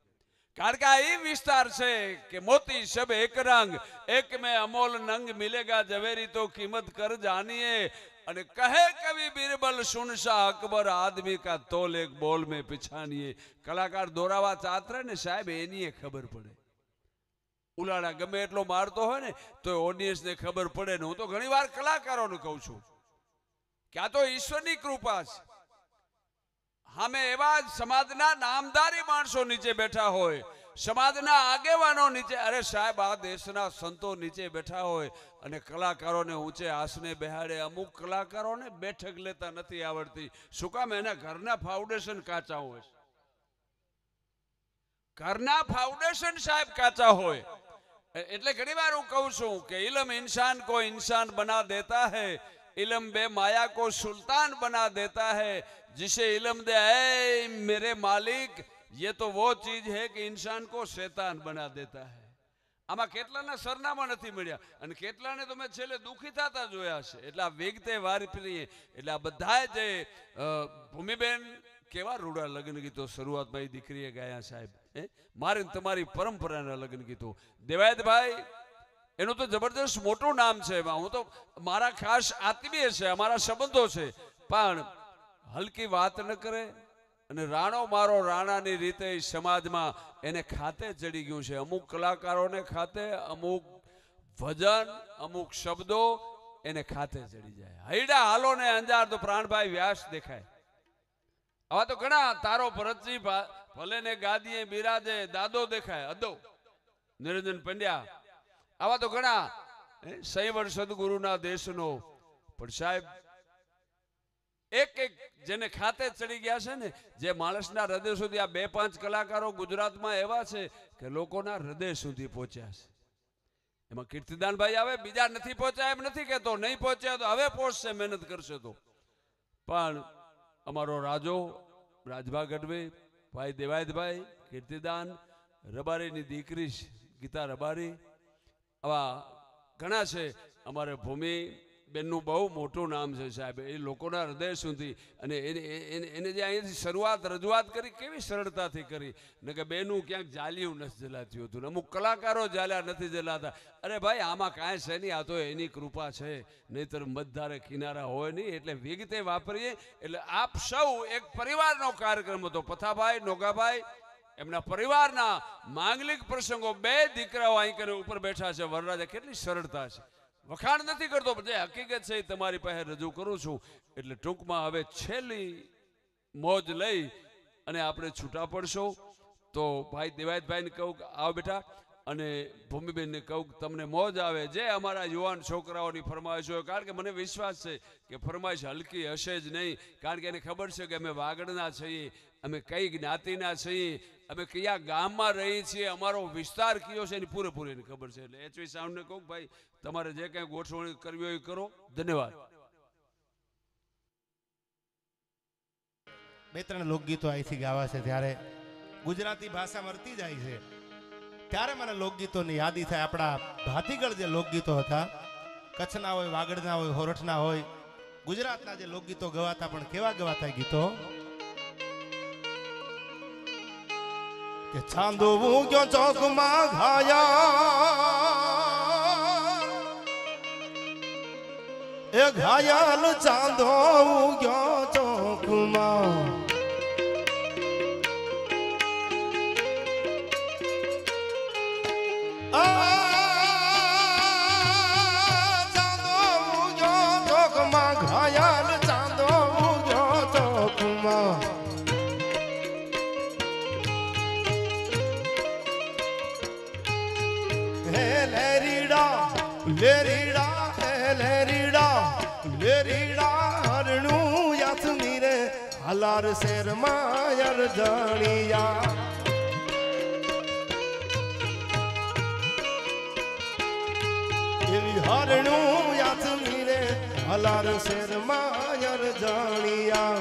કારણ કે આ એ વિસ્તાર છે કે મોતી સબ એક રંગ, એક મેં અમોલ નંગ મિલેગા ઝવેરી તો કિંમત કર જાनिए. અને કહે કવિ બિરબલ સુનશા અકબર આદમી કા તોલ એક બોલ में पिछानिए. કલાકાર દોરાવા ચાતરે ને સાહેબ એની ખબર પડે. ઉલાળા ગમે એટલો મારતો હોય ને તો ઓડિયન્સને ખબર પડે ને. હું તો ઘણી વાર કલાકારોને કહું છું કે આ તો ઈશ્વરની કૃપા છે. સામે એવા સમાજના નામદારી માણસો નીચે બેઠા હોય, સમાજના આગેવાનો નીચે, અરે સાહેબ આ દેશના સંતો નીચે બેઠા હોય અને કલાકારોને ઊંચે આસને બેહાડે. અમુક કલાકારોને બેઠક લેતા નથી આવડતી. શું કામ? એના ઘરના ફાઉન્ડેશન કાચા હોય. ઘરના ફાઉન્ડેશન સાહેબ કાચા હોય. એટલે ઘણી વાર હું કહું છું કે ઇલમ इंसान को इंसान बना देता है, इलम बे माया को सुल्तान बना देता है. जिसे इलम दे ऐ मेरे मालिक, ये तो वो चीज है कि इंसान को शैतान बना देता है. આમાં કેટલાના સરનામા નથી મળ્યા અને કેટલાને તો મેં છેલ્લે દુઃખી થતા જોયા છે. એટલે આ વિગતે વારી એટલે આ બધા જે ભૂમિબેન કેવા રૂડા લગ્ન ગીતો શરૂઆતમાં એ દીકરીએ ગાયા સાહેબ. મારી તમારી પરંપરાના લગ્ન ગીતો. દેવાયતભાઈ એનું તો જબરદસ્ત મોટું નામ છે. હું તો મારા ખાસ આત્મીય છે, અમારા સંબંધો છે, પણ હલકી વાત ન કરે અને રાણો મારો રાણાની રીતે સમાજમાં એને ખાતે ચડી ગયું છે. અમુક કલાકારોને ખાતે, અમુક ભજન, અમુક શબ્દો એને ખાતે ચડી જાય. હૈડા હાલો ને અંજાર તો પ્રાણભાઈ વ્યાસ દેખાય. આવા તો ઘણા, તારો ભરતજી ભલે ને ગાદીએ બિરાજે દાદો દેખાય, અદો નિરંજન પંડ્યા, આવા તો ઘણા સૈવર સદગુરુના દેશનો. પણ સાહેબ એક જેને ખાતે ચડી ગયા છે ને, જે માણસના હૃદય સુધી, આ 2-5 કલાકારો ગુજરાતમાં એવા છે કે લોકોના હૃદય સુધી પહોંચ્યા છે. એમાં કીર્તિદાનભાઈ આવે, બીજા નથી પહોંચ્યા એમ નથી કહેતો, નહીં પહોંચ્યા તો હવે પહોંચશે, મહેનત કરશે તો. પણ અમારો રાજો રાજભા ગઢવી, ભાઈ દેવાયતભાઈ, કીર્તિદાન, રબારીની દીકરી ગીતા રબારી, આવા ઘણા છે. અમારે ભૂમિ બેનનું બહુ મોટું નામ છે સાહેબ, એ લોકોના હૃદય સુધી. અને એને જે અહીંયાથી શરૂઆત રજૂઆત કરી કેવી સરળતાથી કરી ને કે બેનું ક્યાંક જાલ્યું નથી જલાતું હતું, અમુક કલાકારો જાલ્યા નથી જલાતા. અરે ભાઈ આમાં કાંઈ છે નહીં, આ તો એની કૃપા છે, નહીંતર મતધારે કિનારા હોય નહીં. એટલે વિગતે વાપરીએ. એટલે આપ સૌ એક પરિવારનો કાર્યક્રમ હતો. પથાભાઈ, નોગાભાઈ, એમના પરિવારના માંગલિક પ્રસંગો, 2 દીકરાઓ અહીં કરીને ઉપર બેઠા છે. વરરાજા કેટલી સરળતા છે. વખાણ નથી કરતો, જે હકીકત છે એ તમારી પાસે રજૂ કરું છું. એટલે ટૂંકમાં હવે છેલ્લી મોજ લઈ અને આપણે છૂટા પડશો. તો ભાઈ દેવાયતભાઈને કહું કે આવો બેટા, અને ભૂમિબેનને કહું કે તમને મોજ આવે જે અમારા યુવાન છોકરાઓની ફરમાઈશ હોય, કારણ કે મને વિશ્વાસ છે કે ફરમાઈશ હલકી હશે જ નહીં, કારણ કે એને ખબર છે કે અમે વાગડના છીએ, અમે કઈ જ્ઞાતિના છીએ, અમે કયા ગામમાં રહીએ છીએ, અમારો વિસ્તાર કયો છે એની પૂરેપૂરી એને ખબર છે. એટલે એચવી સાઉન્ડને કહું ભાઈ તમારે જે કંઈ ગોઠવણી કરવી હોય એ કરો. ધન્યવાદ. બે ત્રણ લોકગીતો અહીંથી ગાવા છે ત્યારે ગુજરાતી ભાષા મરતી જાય છે ત્યારે મને લોકગીતોની યાદી થાય. આપણા ભાતીગળ જે લોકગીતો હતા, કચ્છના હોય, વાગડના હોય, હોરઠના હોય, ગુજરાતના જે લોકગીતો ગવાતા, પણ કેવા ગવાતા ગીતો કે ચાંદો ઉગ્યો ચોકમાં ઘાયા, એ ઘાયલ ચાંદો ઉગ્યો ચોકમાં, ચાંદો ઉગ્યો ચોકમાં, ઘાયલ ચાંદો ઉગ્યો ચોકમાં, હે લેરીડા લેરીડા હે લેરીડા લેરીડા હરણું યાથમી રે હાલાર શેરમાં યરજણિયા, એવી હરણું યાથમી રે હાલાર શેરમાં યરજણિયા.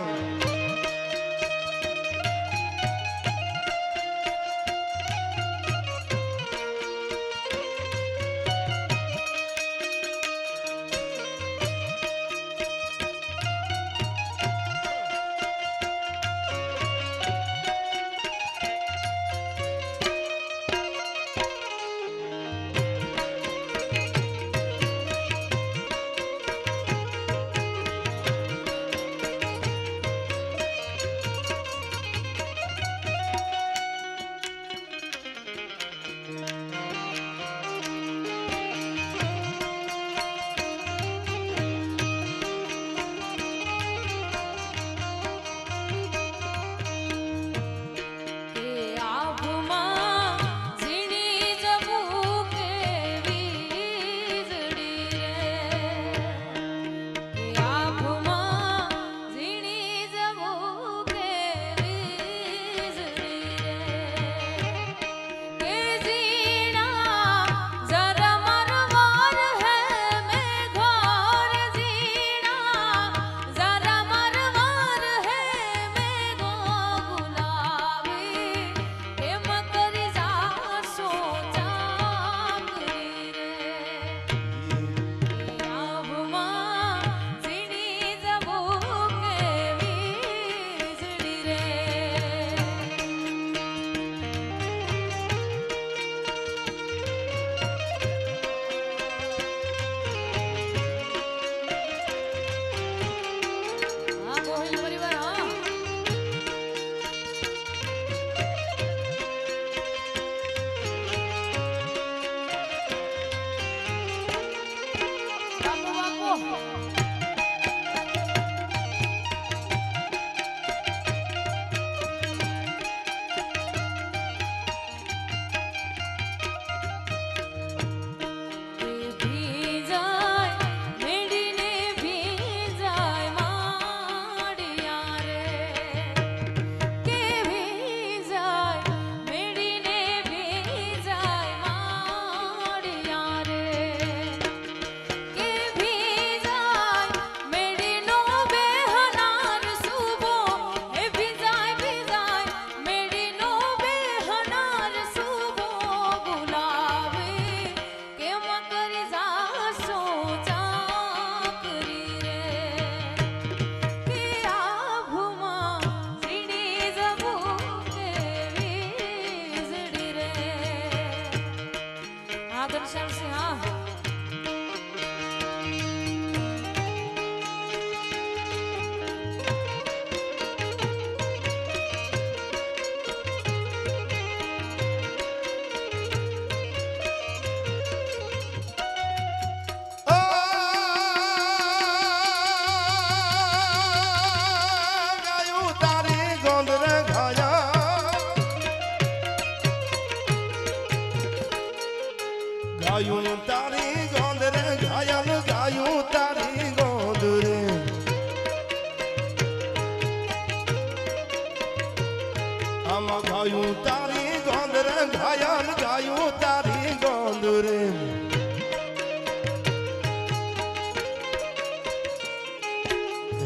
આમાં ગાયું તારી ગોંદ રે ઘાયલ ગાયું તારી ગોંદ રે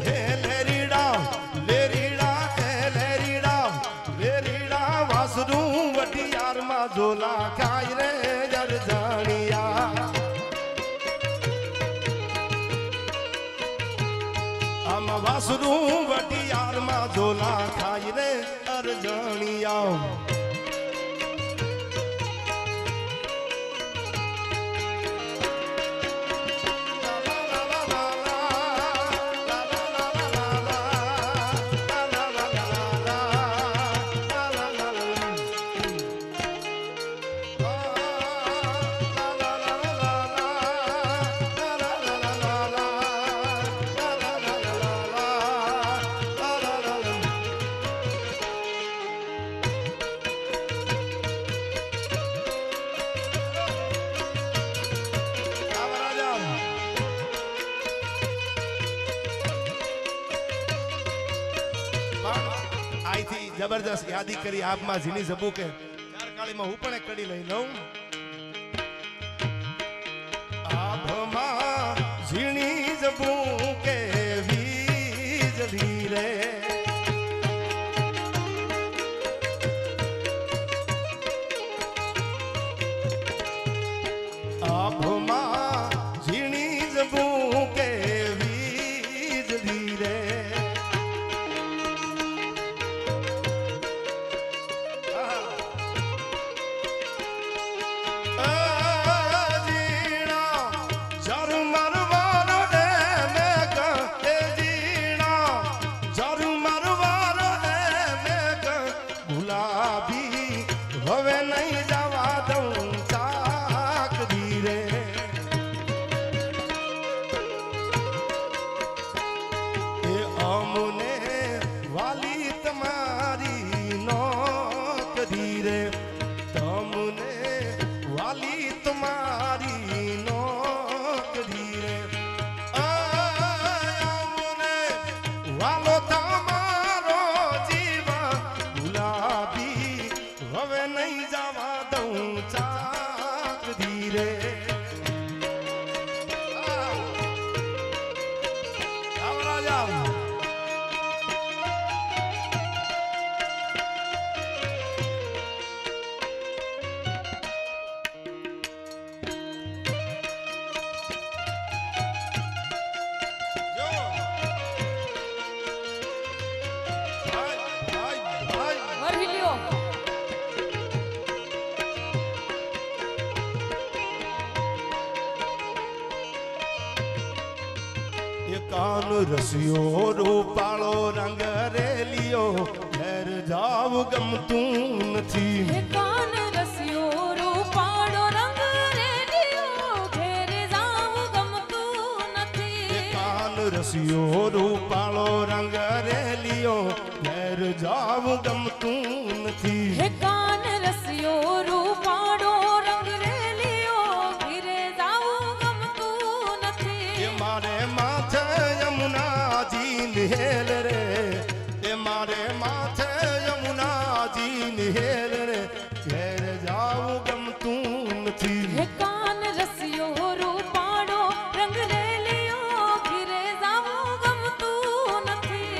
હે લેરીડા લેરીડા હે લેરીડા લેરીડા વાસરું વટિયારમાં ઝોલા ખાય રે જરજાણિયા આમાં વાસરું વટિયારમાં ઝોલા ખાય રે અરજણિયા આઈથી જબરદસ્ત યાદી કરી આપમાં ઝીણી જબુ કે ચાર કાળીમાં હું પણ એક કડી લઈ લઉં આભમાં ઝીણી જબુ કે વીજળી રે આભમાં ઝીણી જબુ કે વીજળી રે હવે નહીં જવા દઉં ચાકરી રે એ અમને વાલી તમારી નોકરી રે તમને વાલી તમારી નોકરી રે અમને વાલો તમારો જીવા ગુલાબી હવે નહીં જવા દઉં ચાકરી રે રાજા કાન રસિયો રૂપાળો રંગ રેલિયો ઘેર જાવ ગમતું નથી કાન રસિયો રૂપાળો રંગ રેલિયો ઘેર જાવ ગમતું નથી કાન રસિયો રૂપાળો રંગ રેલિયો ઘેર જાવ ગમતું નથી કાન રસિયો રૂપાળો રંગ રેલિયો ઘેર જાવ ગમતું નથી મારે માથે યમુનાજી નિહેલ રે એ મારે માથે યમુનાજી નિહેલ રે ઘેર જાવું ગમતું નથી કાન રસિયો રૂપાળો રંગ રેલિયો ઘેર જાવ ગમતું નથી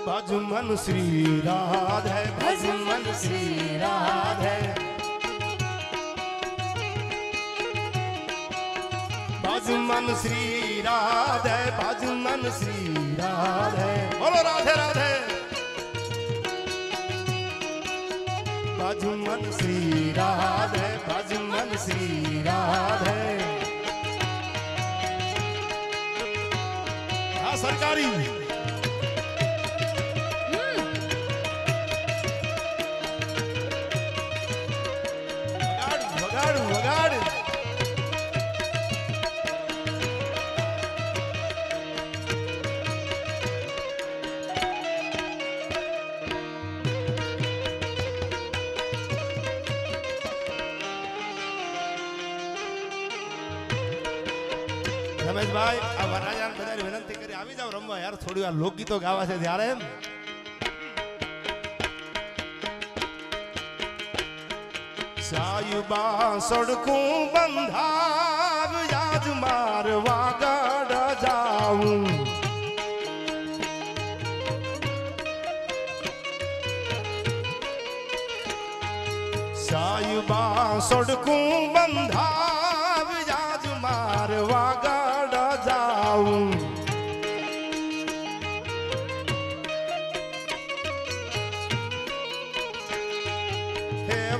બાજુ મન શ્રી રાધે બાજુ મન શ્રી રાધે બાજુ મન શ્રી રાધે બાજુ મન શ્રી રાધે બોલો રાધે રાધે બાજુ મન શ્રી રાધે બાજુ મન શ્રી રાધે આ સરકારી વગાડ વગાડ ભાવેશભાઈ આ વરરાજાને બધાને વિનંતી કરી આવી જાવ રમવા યાર, થોડી વાર લોકગીતો ગાવા છે ત્યારે. સાયુબા સડકું બંધાવ યાદ મારવા ગઢ જાઉં. સાયુબા સડકું બંધાવ યાદ મારવા ગઢ જાઉં.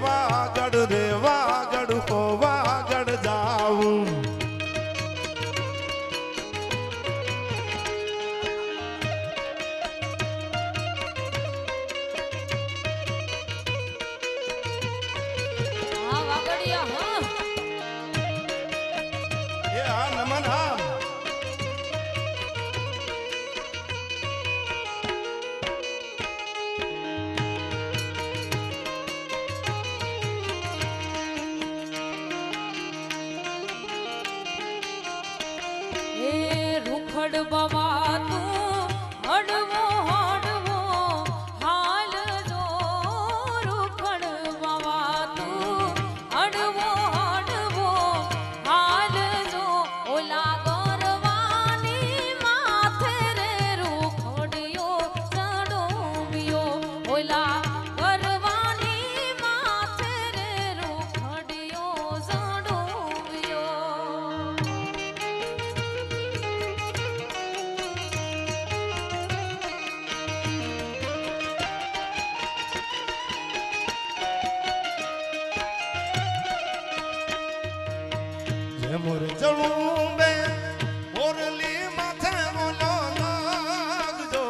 વાગડ રે વાગડ હો વાગડ જાઉં. હા વાગડિયા હા એ આ નમન હા. રૂખડ બાબા તું હડવો હડવો હાલ જો રૂખડ બાબા તું હડવો હડવો હાલ જો ઓલા ગરવાની માથે રે રૂખડિયો ચડોવ્યો ઓલા ગરવાની માથે રે રૂખડિયો ચડોવ્યો. મોર ચડું બે મોરલી માથે બોલો નાગજો.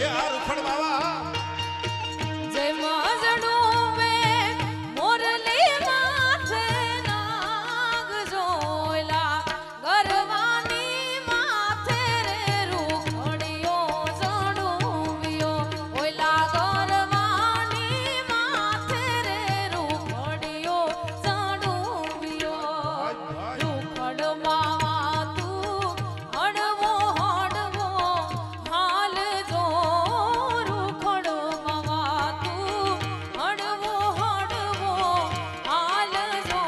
એ આ રૂખડ બાવા જય માજડું વે મોરલી માથે નાગજો ઓલા ગરવાની માથે રે રૂખડિયો ચડોવ્યો ઓલા ગરવાની માથે રે રૂખડિયો ચડોવ્યો. રૂખડ બાવા તું હડવો હડવો હાલ જો રૂખડ બાવા તું હડવો હડવો હાલ જો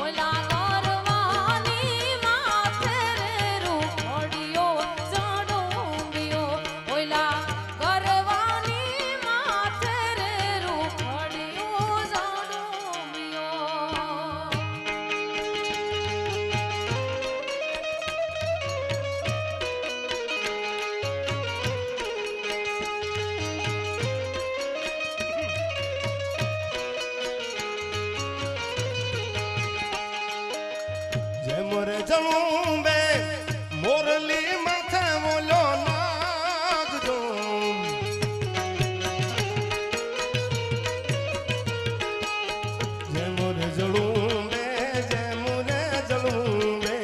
ઓલા ગરવાની માથે રે રૂખડિયો ચડોવ્યો ઓલા ગરવાની માથે રે રૂખડિયો ચડોવ્યો. જય મોરે ચડું બે મોરલી માથે બોલો નાગજો. જય મોરે ચડું બે જય મોરે ચડું બે.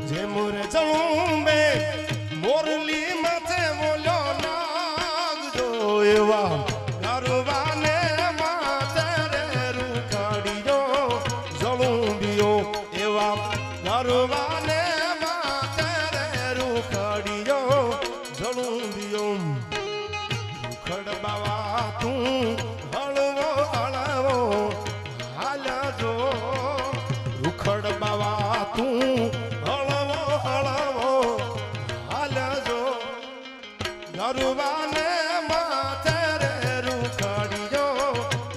જય મોરે ચડું બે મોરલી માથે બોલો નાગજો. એવા ગરવાને માથે રે રૂખડિયો જળુંબિયો. એવા ગરવાને માથે રે રૂખડિયો જળુંબિયો. રૂખડ બાવા તું હળવો હળવો હાલજો. રૂખડ બાવા તું હળવો હળવો હાલજો. ગરવાને માથે રે રૂખડિયો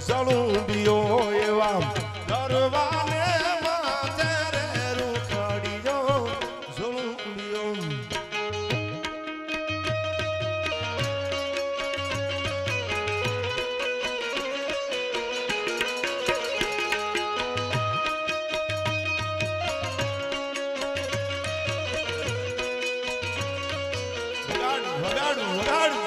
જળુંબિયો. એવા ગરવાને માથે રે રૂખડિયો જળુંબિયો. વગાડું વગાડું વગાડું.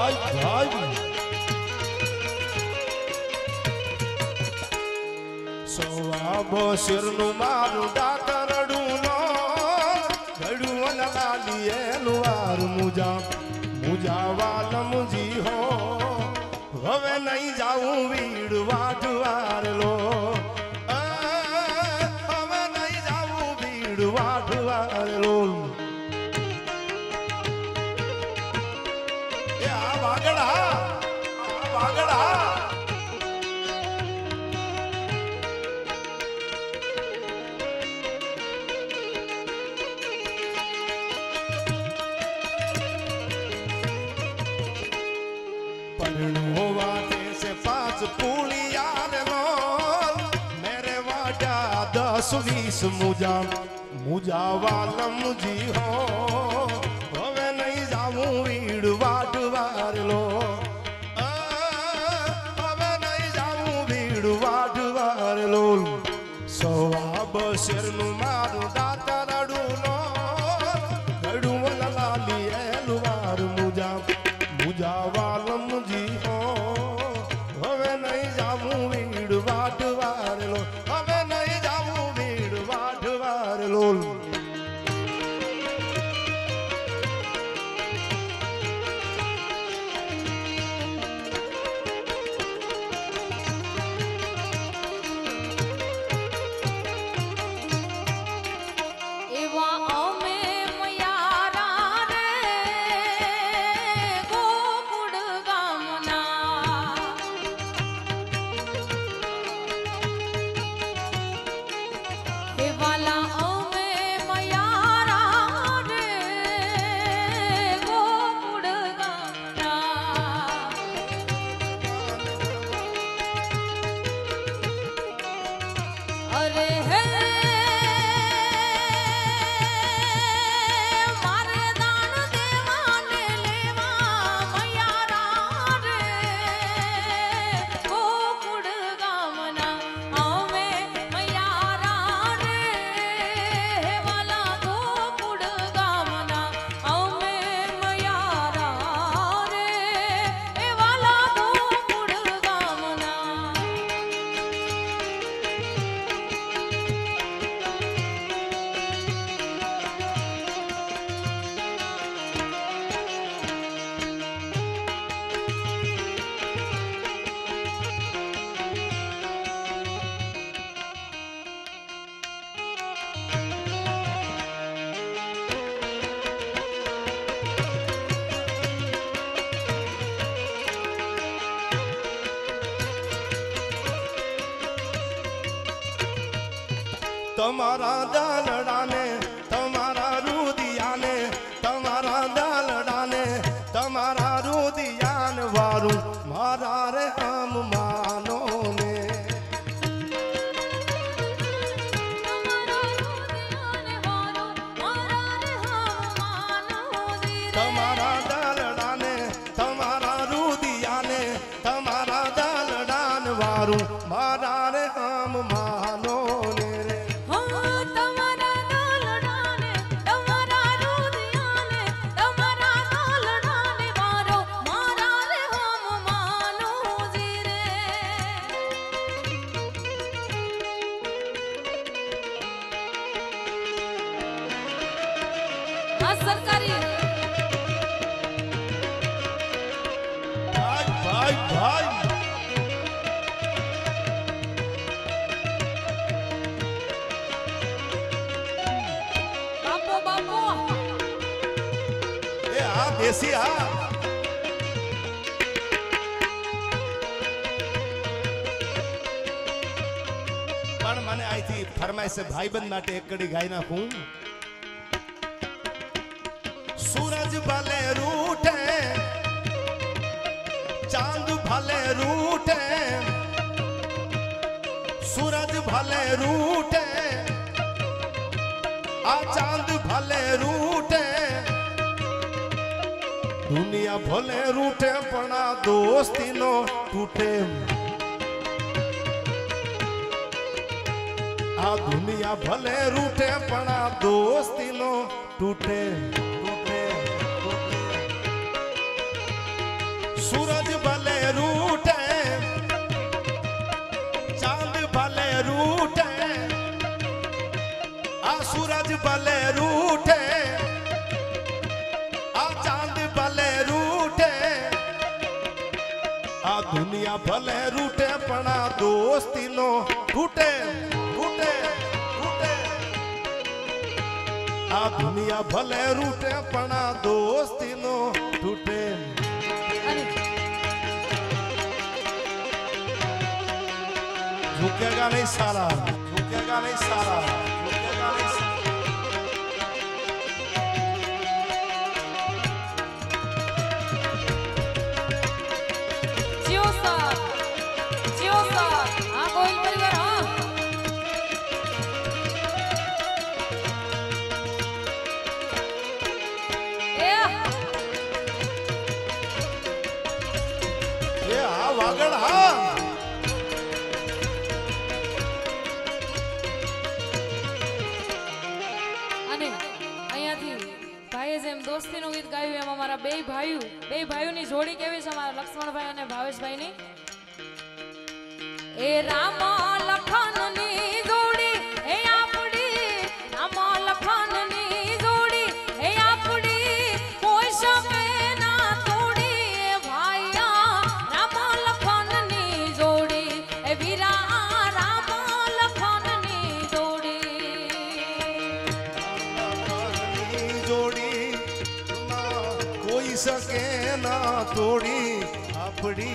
ભાઈ ભાઈ સવાબો શિરનું મારું ડાકરડું નો ઘડું લાલીએ લુવાર મુજા મુજા વાલમજી હો હવે નહીં જાઉં વીડ વાઢવાર લો હવે નહીં જાઉં વીડ વાઢવાર લો એ આ વાગડા वाटे से 5 पुलियार लोल मेरे वाटा 10-20 मुजा मुजा वालम जी हो હવે નહીં જાવું વીડ વાઢવાર લો હવે નહીં જાવું વીડ વાઢવાર લો સવાબ શેરનું મારું દાતરડું લો ઘડું લાલી એલવાર મુજા મુજા વાલમ જી હો હવે નહીં જાવું વીડ વાઢવાર લો હવે નહીં જાવું વીડ વાઢવાર લો એવા અમે મયારા રે ગોકુળ ગામના એવાલા અમે મયારા રે ગોકુળ ગામના અરે હે મારે દાન દેવાને લેવા મયારા રે ગોકુળ ગામના અમે મયારા રે વાલા ગોકુળ ગામના અમે મયારા રે વાલા ગોકુળ ગામના તમારા દાલડાને તમારા રુદિયાને તમારા દાલડાને તમારા રુદિયાન વારું મારા રે આમ માનો ને તમારા દાલડાને તમારા રુદિયાને તમારા દાલડાન વારું મારા રે આમ માનો ને રે સરકારી ભાઈ ભાઈ ભાઈ બાપો બાપો એ આ દેશી આ પણ મને આઈથી ફરમાઈશ ભાઈબંધ માટે એક કડી ગાઈ નાખું सूरज भले रूठे चांद भले रूठे सूरज भले रूठे आ चांद भले रूठे दुनिया भले रूठे पण आ दोस्ती नो टूटे आ दुनिया भले रूठे पण आ दोस्ती नो टूटे ભલે રૂઠે આ ચાંદ ભલે રૂઠે આ દુનિયા ભલે રૂઠે પણ આ દોસ્તીનો તૂટે તૂટે તૂટે આ દુનિયા ભલે રૂઠે પણ આ દોસ્તીનો તૂટે અને झुकेगा नहीं सारा झुकेगा नहीं सारा झुकेगा नहीं सारा जियो सर हाँ गोविंद परिवार हाँ ये हाँ वागड़ हाँ અને અહીંયાથી ભાઈએ જેમ દોસ્તીનું ગીત ગાયું એમ અમારા બે ભાઈઓની જોડી કેવી છે અમારા લક્ષ્મણભાઈ અને ભાવેશભાઈની એ રામ લખનની જોડી એ આપડી રામ લખનની જોડી એ આપડી કોઈ શકે ના તોડી એ ભાઈયા રામ લખનની જોડી એ વીરા રામ લખનની જોડી जोड़ी ना कोई सके ना तोड़ी अपनी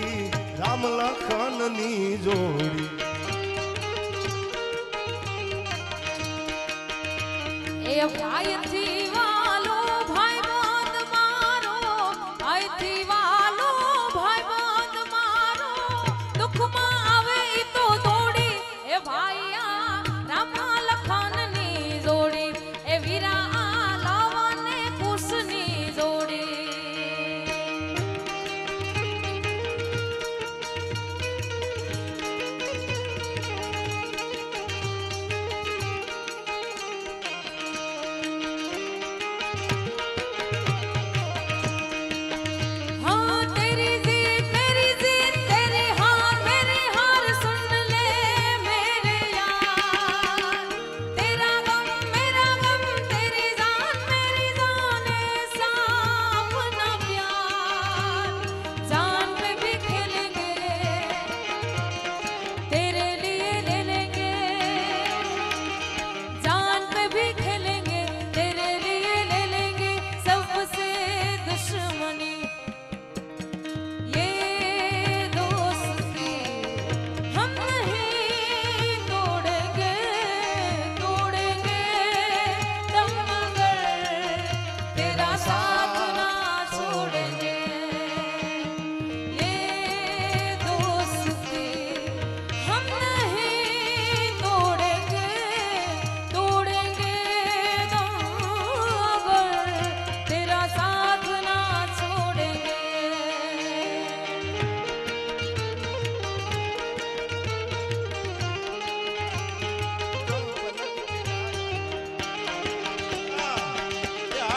राम लखन ની જોડી એ ભાઈથી વાલો ભાઈબંધ મારો ભાઈથી વાલો ભાઈબંધ મારો દુઃખમાં આવે ઈ તો દોડી એ ભાઈયા રામ લખનની જોડી એ વીરા લાવને કુશની જોડી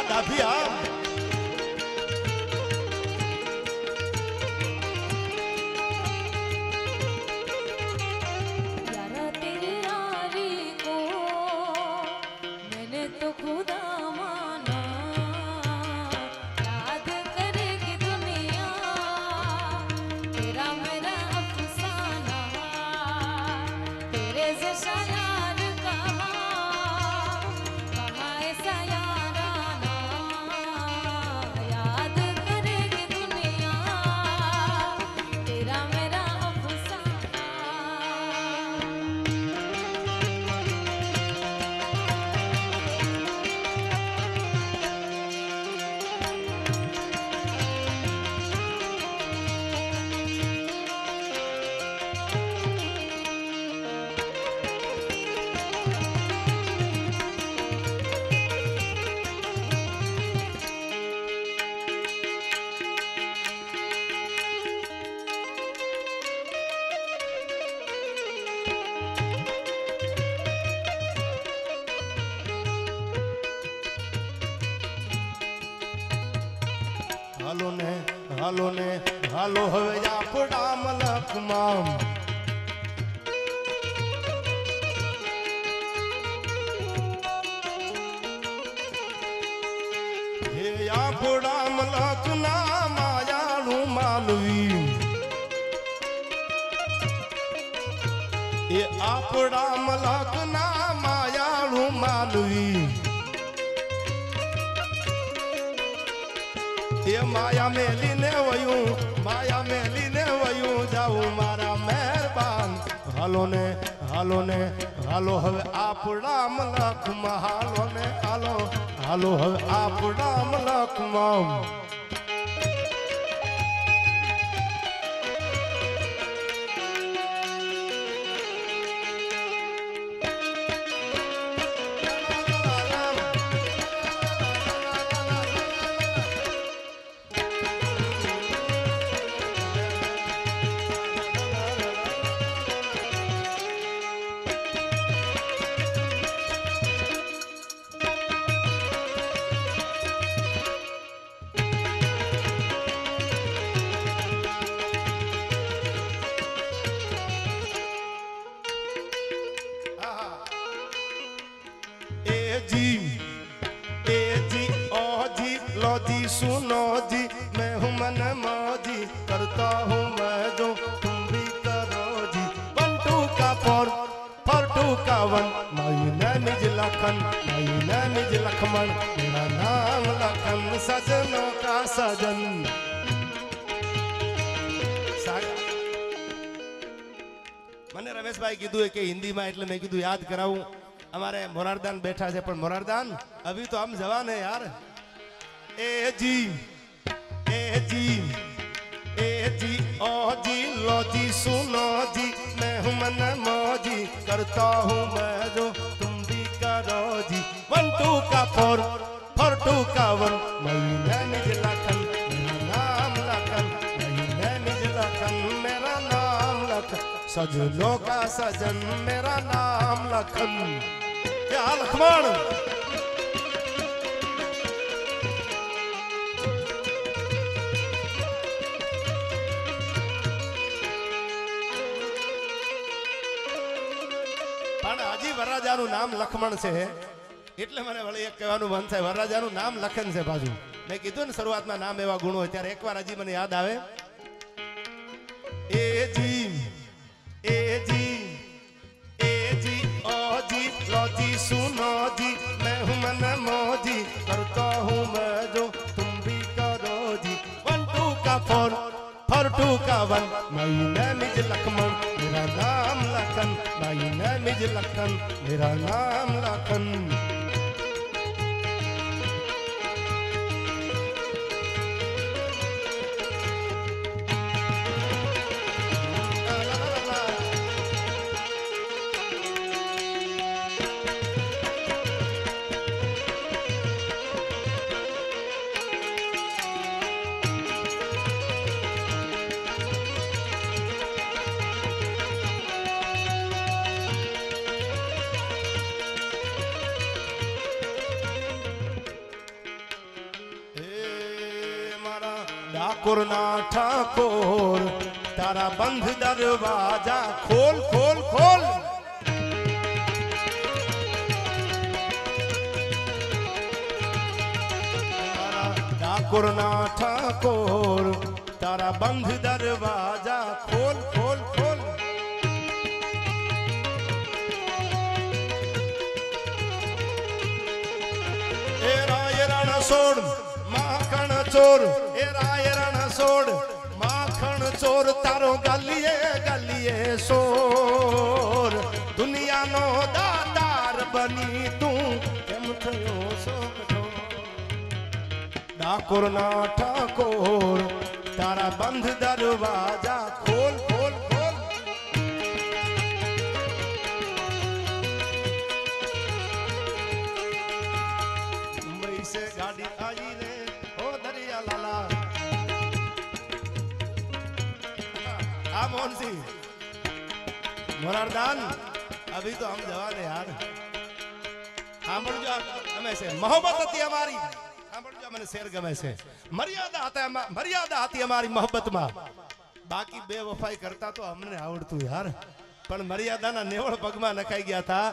ડાભી આ यारा तेरी यारी को मैंने तो खुदा माना याद करेगी दुनिया तेरा मेरा अफसाना तेरे जैसा यार कहाँ ऐसा याराना याद करेगी दुनिया तेरा मेरा अफसाना હાલો ને હાલો હવે આપણા મલકમાં હે આપણા મલકના માયાળું માનવી, એ આપણા મલકના માયાળું માનવી, એ માયા મેલીને વયું, માયા મેલીને વયું જાઉં મારા મહેરબાન. હાલો ને હાલો ને હાલો હવે આપણા મલકમાં, હાલો ને હાલો હાલો હવે આપણા મલકમાં. जी सुनो जी, मैं हूँ मन मौजी, करता हूँ मैं जो तुम भी करो जी. 1 2 का 4 4 2 का 1, my name is Lakhan, my name is Lakhman, मेरा नाम लखन, सजनों का सजन. મને રમેશભાઈ કીધું કે હિન્દીમાં, એટલે મેં કીધું યાદ કરાવું. અમારે મોરારદાન બેઠા છે, પણ મોરારદાન અભી તો હમ જવાન હે યાર. ए जी ओ जी लो जी सुनो जी, मैं हूँ मन मौजी, करता हूँ मैं जो तुम भी करो जी. 1 2 का 4 4 2 का 1, my name is लखन, मेरा नाम Lakhan, my name is Lakhan, मेरा नाम लखन, सजनों का सजन, मेरा नाम लखन. क्या लक्ष्मण વરરાજાનું નામ લખમણ છે, એટલે મને વળી એક કહેવાનું મન થાય, વરરાજાનું નામ લખન છે બાજુ. મેં કીધું ને શરૂઆતમાં નામ એવા ગુણો હોય, ત્યારે એકવાર હજી મને યાદ આવે. એ જી ओ जी लो जी सुनो जी, मैं हूँ मन मौजी, करता हूँ मैं जो तुम भी करो जी. 1 2 का 4 4 2 का 1, my name is लखमण, मेरा नाम Lakhan, my name is Lakhan, मेरा नाम लखन. ठाकुर ना ठाकुर, तारा बंद दरवाजा खोल खोल खोल. ठाकुर ना ठाकुर, तारा बंद दरवाजा खोल खोल खोल. ए राय रण सोड़ माखण चोर, ए राय रण सोड़ माखण चोर, तारो गलिए गलिए सोर. दुनिया नो दातार बनी तू केम थयो सो कठो. ठाकुर ना ठाकुर, तारा बंद दरवाजा खोल खोल खोल. मुंबई से गाड़ी आई रे ओ दरिया लाला. हाँ मोहन सिंह मोरारदान, अभी तो हम जवान है यार. हाँ बोल जो गमे से मोहब्बत હતી અમારી. हाँ बोल जो મને શેર ગમે છે. મર્યાદા હતી અમારી મોહબ્બતમાં. બાકી બેવફાઈ કરતા તો અમને આવડતું યાર, પણ મર્યાદાના નેવળ પગમાં નખાઈ ગયા હતા.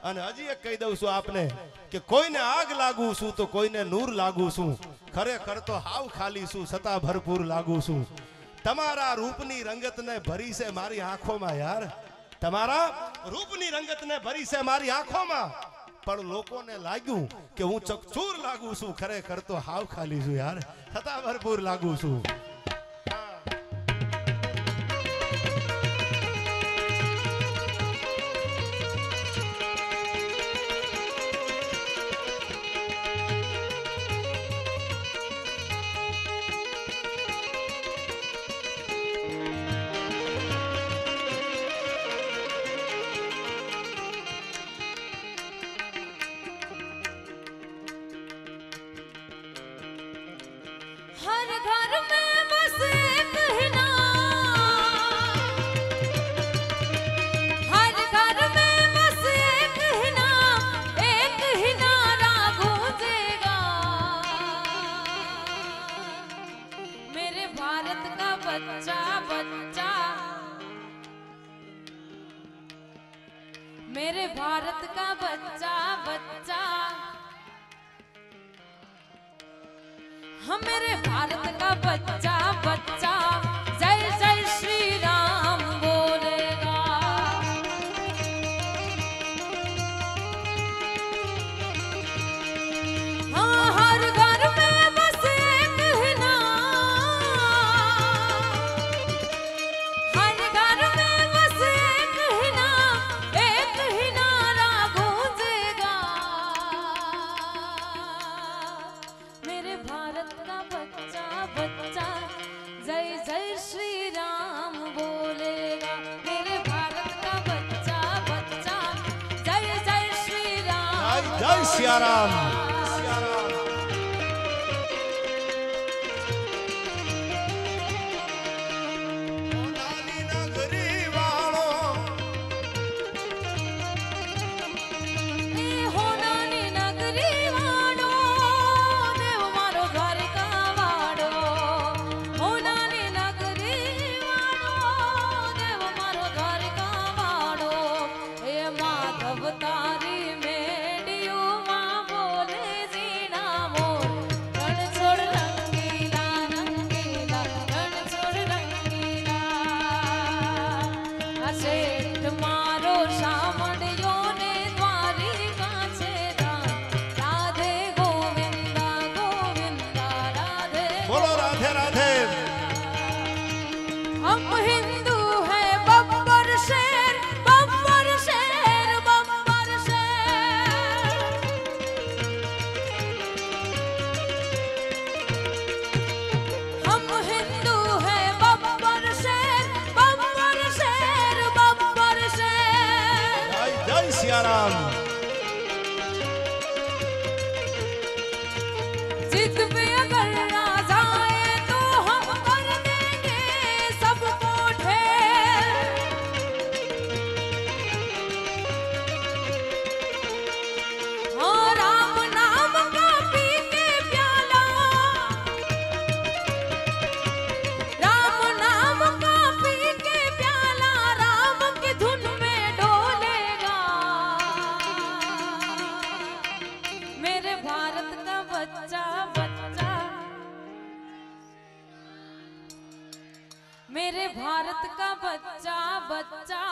અને હજી એક કહી દઉં છું આપને કે કોઈને આગ લાગુ છું તો કોઈને નૂર લાગુ છું, ખરેખર તો હાવ ખાલી છું છતાં ભરપૂર લાગુ છું. તમારા રૂપની રંગતને ભરી છે મારી આંખોમાં યાર, તમારા રૂપની રંગતને ભરી છે મારી આંખોમાં, પણ લોકોને લાગ્યું કે હું ચકચૂર લાગુ છું, ખરેખર તો હાવ ખાલી છું યાર, છતાં ભરપૂર લાગુ છું. हर घर में बस एक ही नाम, हर घर में बस एक ही नाम, एक ही नारा गूंजेगा, मेरे भारत का बच्चा बच्चा, मेरे भारत का बच्चा बच्चा, हम मेरे भारत का बच्चा बच्चा जय जय श्री राम बोलेगा. हाँ हर घर में बस एक ही नाम, हर घर में बस एक ही नाम, एक ही नारा गूंजेगा, मेरे भारत का बच्चा बच्चा जय जय श्री राम बोलेगा, मेरे भारत का बच्चा बच्चा जय जय श्री राम. जय सियाराम. ए हो नानी नगरी वाड़ो, देव मारो द्वारका वाड़ो, हो नानी नगरी वाड़ो, देव मारो द्वारका वाड़ो, ए माधव तारी मेडियो मां बोले जीना मोर, रण छोड़ रंगीला रंगीला, रण छोड़ रंगीला, आ शेठ मारो शामड़ियो ने द्वारिका छे राम, राधे गोविंदा गोविंदा राधे. બોલો રાધે રાધે. हम हिंदू है बब्बर शेर बब्बर शेर बब्बर शेर, हम हिंदू है बब्बर शेर बब्बर शेर बब्बर शेर. જય જય સિયારામ. जिद पे अगर आ जाए तो हम कर देंगे सबको ढेर, हाँ राम नाम का पी के प्याला, राम नाम का पी के प्याला, राम की धुन में डोलेगा, मेरे भारत का बच्चा बच्चा, मेरे भारत का बच्चा बच्चा,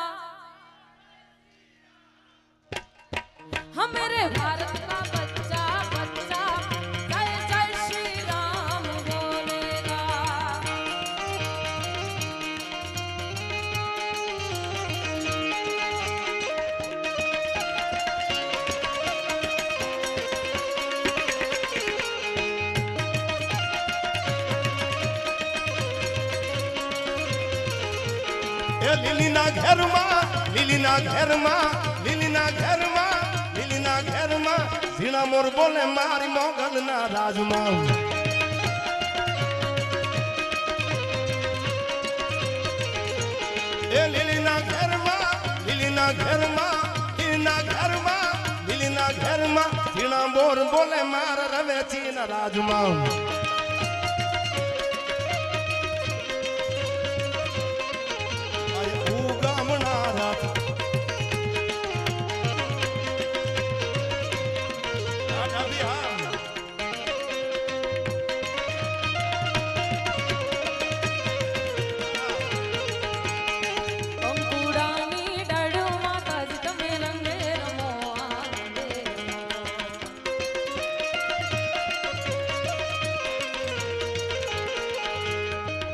हम मेरे भारत का बच्चा बच्चा जय जय श्री राम बोलेगा. એ લીલીના ઘેરમાં લીલીના ઘેરમાં લીલીના ઘેરમાં લીલીના ઘેરમાં ઝીણા મોર બોલે મારી મોગલના રાજમાં. એ લીલીના ઘેરમાં લીલીના ઘેરમાં લીલીના ઘેરમાં લીલીના ઘેરમાં ઝીણા મોર બોલે માર રવેચીના રાજમાં.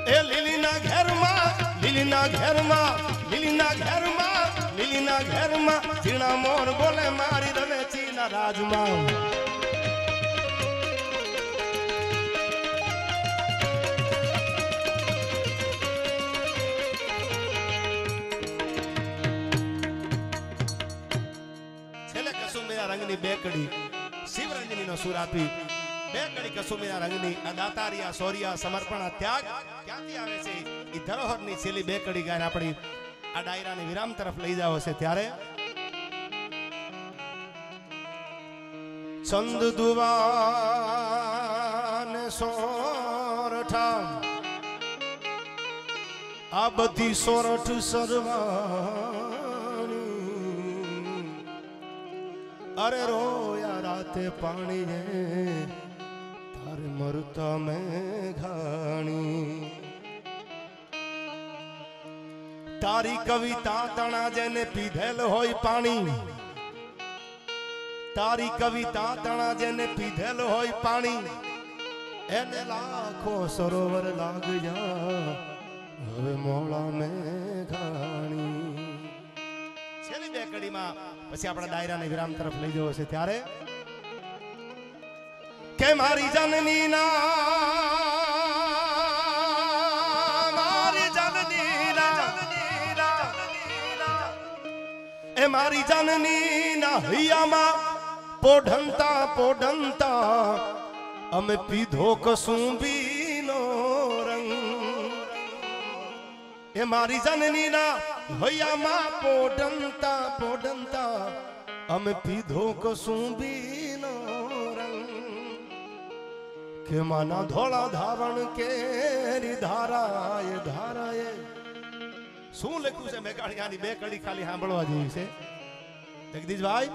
એ લીલીના ઘેરમાં લીલીના ઘેરમાં લીલીના ઘેરમાં લીલીના ઘેરમાં ઝીણા મોર બોલે મારી રવેચીના રાજમાં છેલ્લે કસુંબીના રંગની બે કડી શિવરંજનીનો સુર આપી બે કડી કસુંબીના રંગની આ દાતારિયા સોરિયા સમર્પણ ત્યાગ ક્યાંથી આવે છે એ ધરોહરની છેલ્લી બે કડી ગાયને આપણી આ ડાયરાને વિરામ તરફ લઈ જાવ છે ત્યારે ચંદ દુવાન સોરઠા આ બધી સોરઠ સરવાણી અરે રોયા રાતે પાણી ને તારે મરતા મેઘાણી તારી કવિતા તણા જેને પીધેલ હોય પાણી તારી કવિતા તણા જેને પીધેલ હોય પાણી એને લાખો સરોવર લાગ્યા હવે મોળા મેઘાણી છેલ્લી બે કડીમાં પછી આપણા ડાયરાને વિરામ તરફ લઈ જવો છે ત્યારે કે મારી જનની ના મારી જનની ના એ મારી જનની ના હૈયામાં પોઢંતા પોઢંતા અમે પીધો કસુંબીનો રંગ એ મારી જનની ના હૈયામાં પોઢંતા પોઢંતા અમે પીધો કસુંબીનો રંગ કે માના ધોળા ધાવણ કેરી ધારાએ ધારાએ શું લખ્યું છે મેઘાણીયાની બે કડી ખાલી સાંભળવા જેવી છે જગદીશભાઈ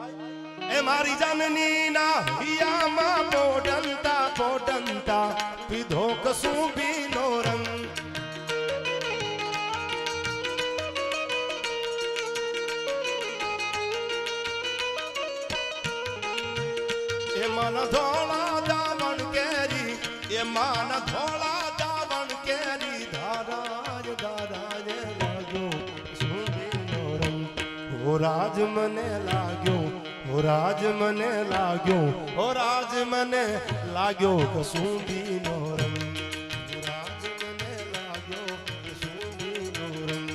એ મારી જાનની ના હિયામાં પોડંતા પોડંતા પીધો કસુંબીનો રંગ એ મન ધોળા દાવણ કેરી એ મન ધોળા દાવણ કેરી ધારાજ ધારાજ લાગ્યો કસુંબીનો રંગ ઓ રાજ મને લાગ્યો ઓ રાજ મને લાગ્યો ઓ રાજ મને લાગ્યો કસુંબીનો રંગ ઓ રાજ મને લાગ્યો કસુંબીનો રંગ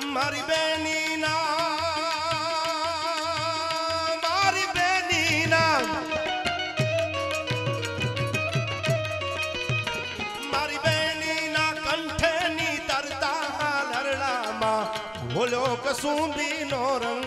મારી બેની ના મારી બેની ના મારી બેની ના કંઠેની તરતા લરડામાં ભોલો કસુંબીનો રંગ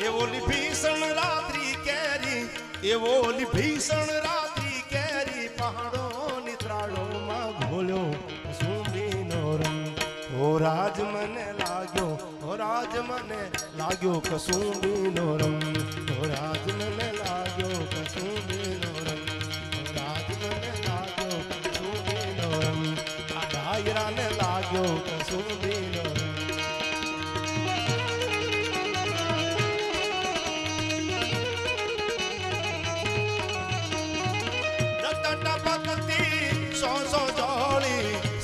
એવો ભીષણ રાત્રિ કેરી એવો ભીષણ રાત્રિ કેરી પહાડો નિત્રાળોમાં ઘોલ્યો કસુંબીનો રંગ ઓ રાજ મને લાગ્યો ઓ રાજ મને લાગ્યો કસુંબીનો રંગ ઓ રાજ મને લાગ્યો કસુંબીનો રંગ ઓ રાજ મને લાગ્યો કસુંબીનો રંગ આ ડાયરાને લાગ્યો કસુંબીનો રંગ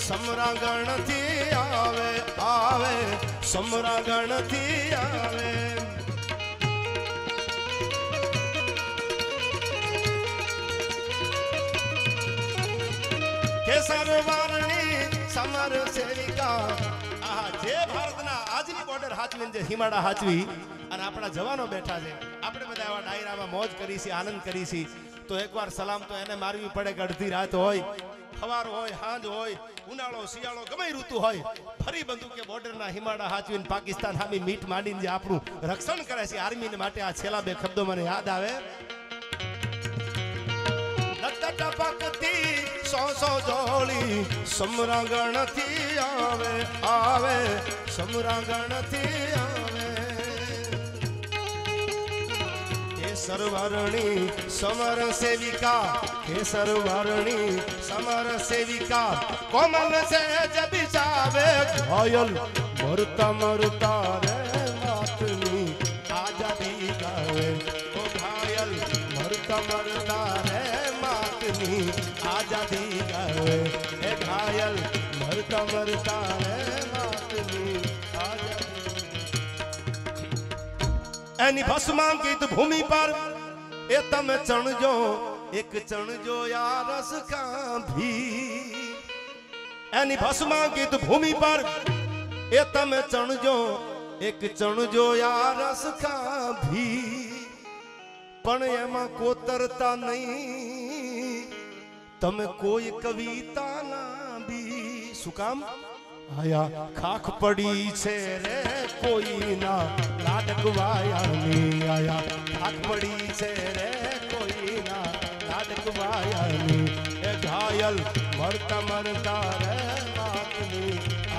સમરાગણ થી આવે આવે સમરાગણ થી આવે કેસર વારણી સમર સેવિકા આ જે ભારતના આજની બોર્ડર હાચવીને જે હિમાડા હાચવી અને આપણા જવાનો બેઠા છે આપણે બધા આવા ડાયરામાં મોજ કરી છે આનંદ કરી છે તો એકવાર સલામ તો એને મારવી પડે કે અડધી રાત હોય સવાર હોય સાંજ હોય ઉનાળો શિયાળો ગમે ઋતુ હોય ફરી બંદૂકે બોર્ડરના હિમાડા હાચવીને પાકિસ્તાન સામે મીટ માંડીને જે આપણું રક્ષણ કરે છે આર્મીને માટે આ છેલ્લા બે શબ્દો મને યાદ આવે ટપકતી સો જોડી સમરાંગણ થી આવે આવે સમરાંગણ થી આવે કેસર વારણી સમર સેવિકા કેસર વારણી સમર સેવિકા કોમલ છે જ બિચાવે ઘાયલ મરતા મરતા રે માતની આજાદી ગાવે ઓ ઘાયલ મરતા મરતા રે માતની આજાદી ગાવે એ ઘાયલ મરતા મરતા રે માતની આજાદી એની ભસ્માંકિત ભૂમિ પર એ તમે ચણજો એક ચણજો યા રસ કાંભી એની ભસ્માંકિત ભૂમિ પર એ તમે ચણજો એક ચણજો યા રસ કાંભી પણ એમાં કોતરતા નહીં તમે કોઈ કવિતા ના બી શું કામ આયા ખાખ પડી છે રે કોઈના લાડકવાયાની આયા ખાખ પડી છે રે કોઈના લાડકવાયાની એ ઘાયલ મરતા મરતા રે માતની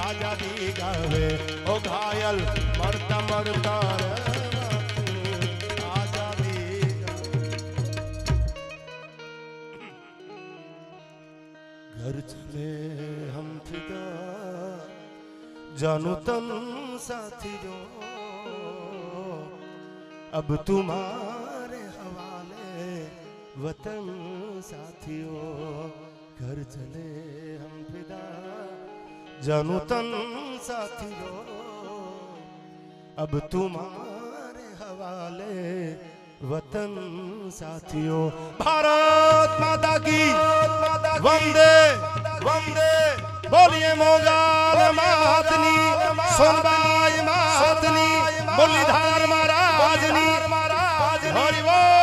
આજાદી ગાવે ઓ ઘાયલ મરતા મરતા રે માતની આજાદી ઘર ચલે હમ ફિદા जानू तन साथियों अब तुम्हारे हवाले वतन साथियों घर चले हम फिदा जानू तन साथियों अब तुम्हारे हवाले वतन साथियों भारत माता की वंदे वंदे बोलिए मोगल मातनी सोनबाई मातनी मुरलीधर महाराजनी हरि बोल।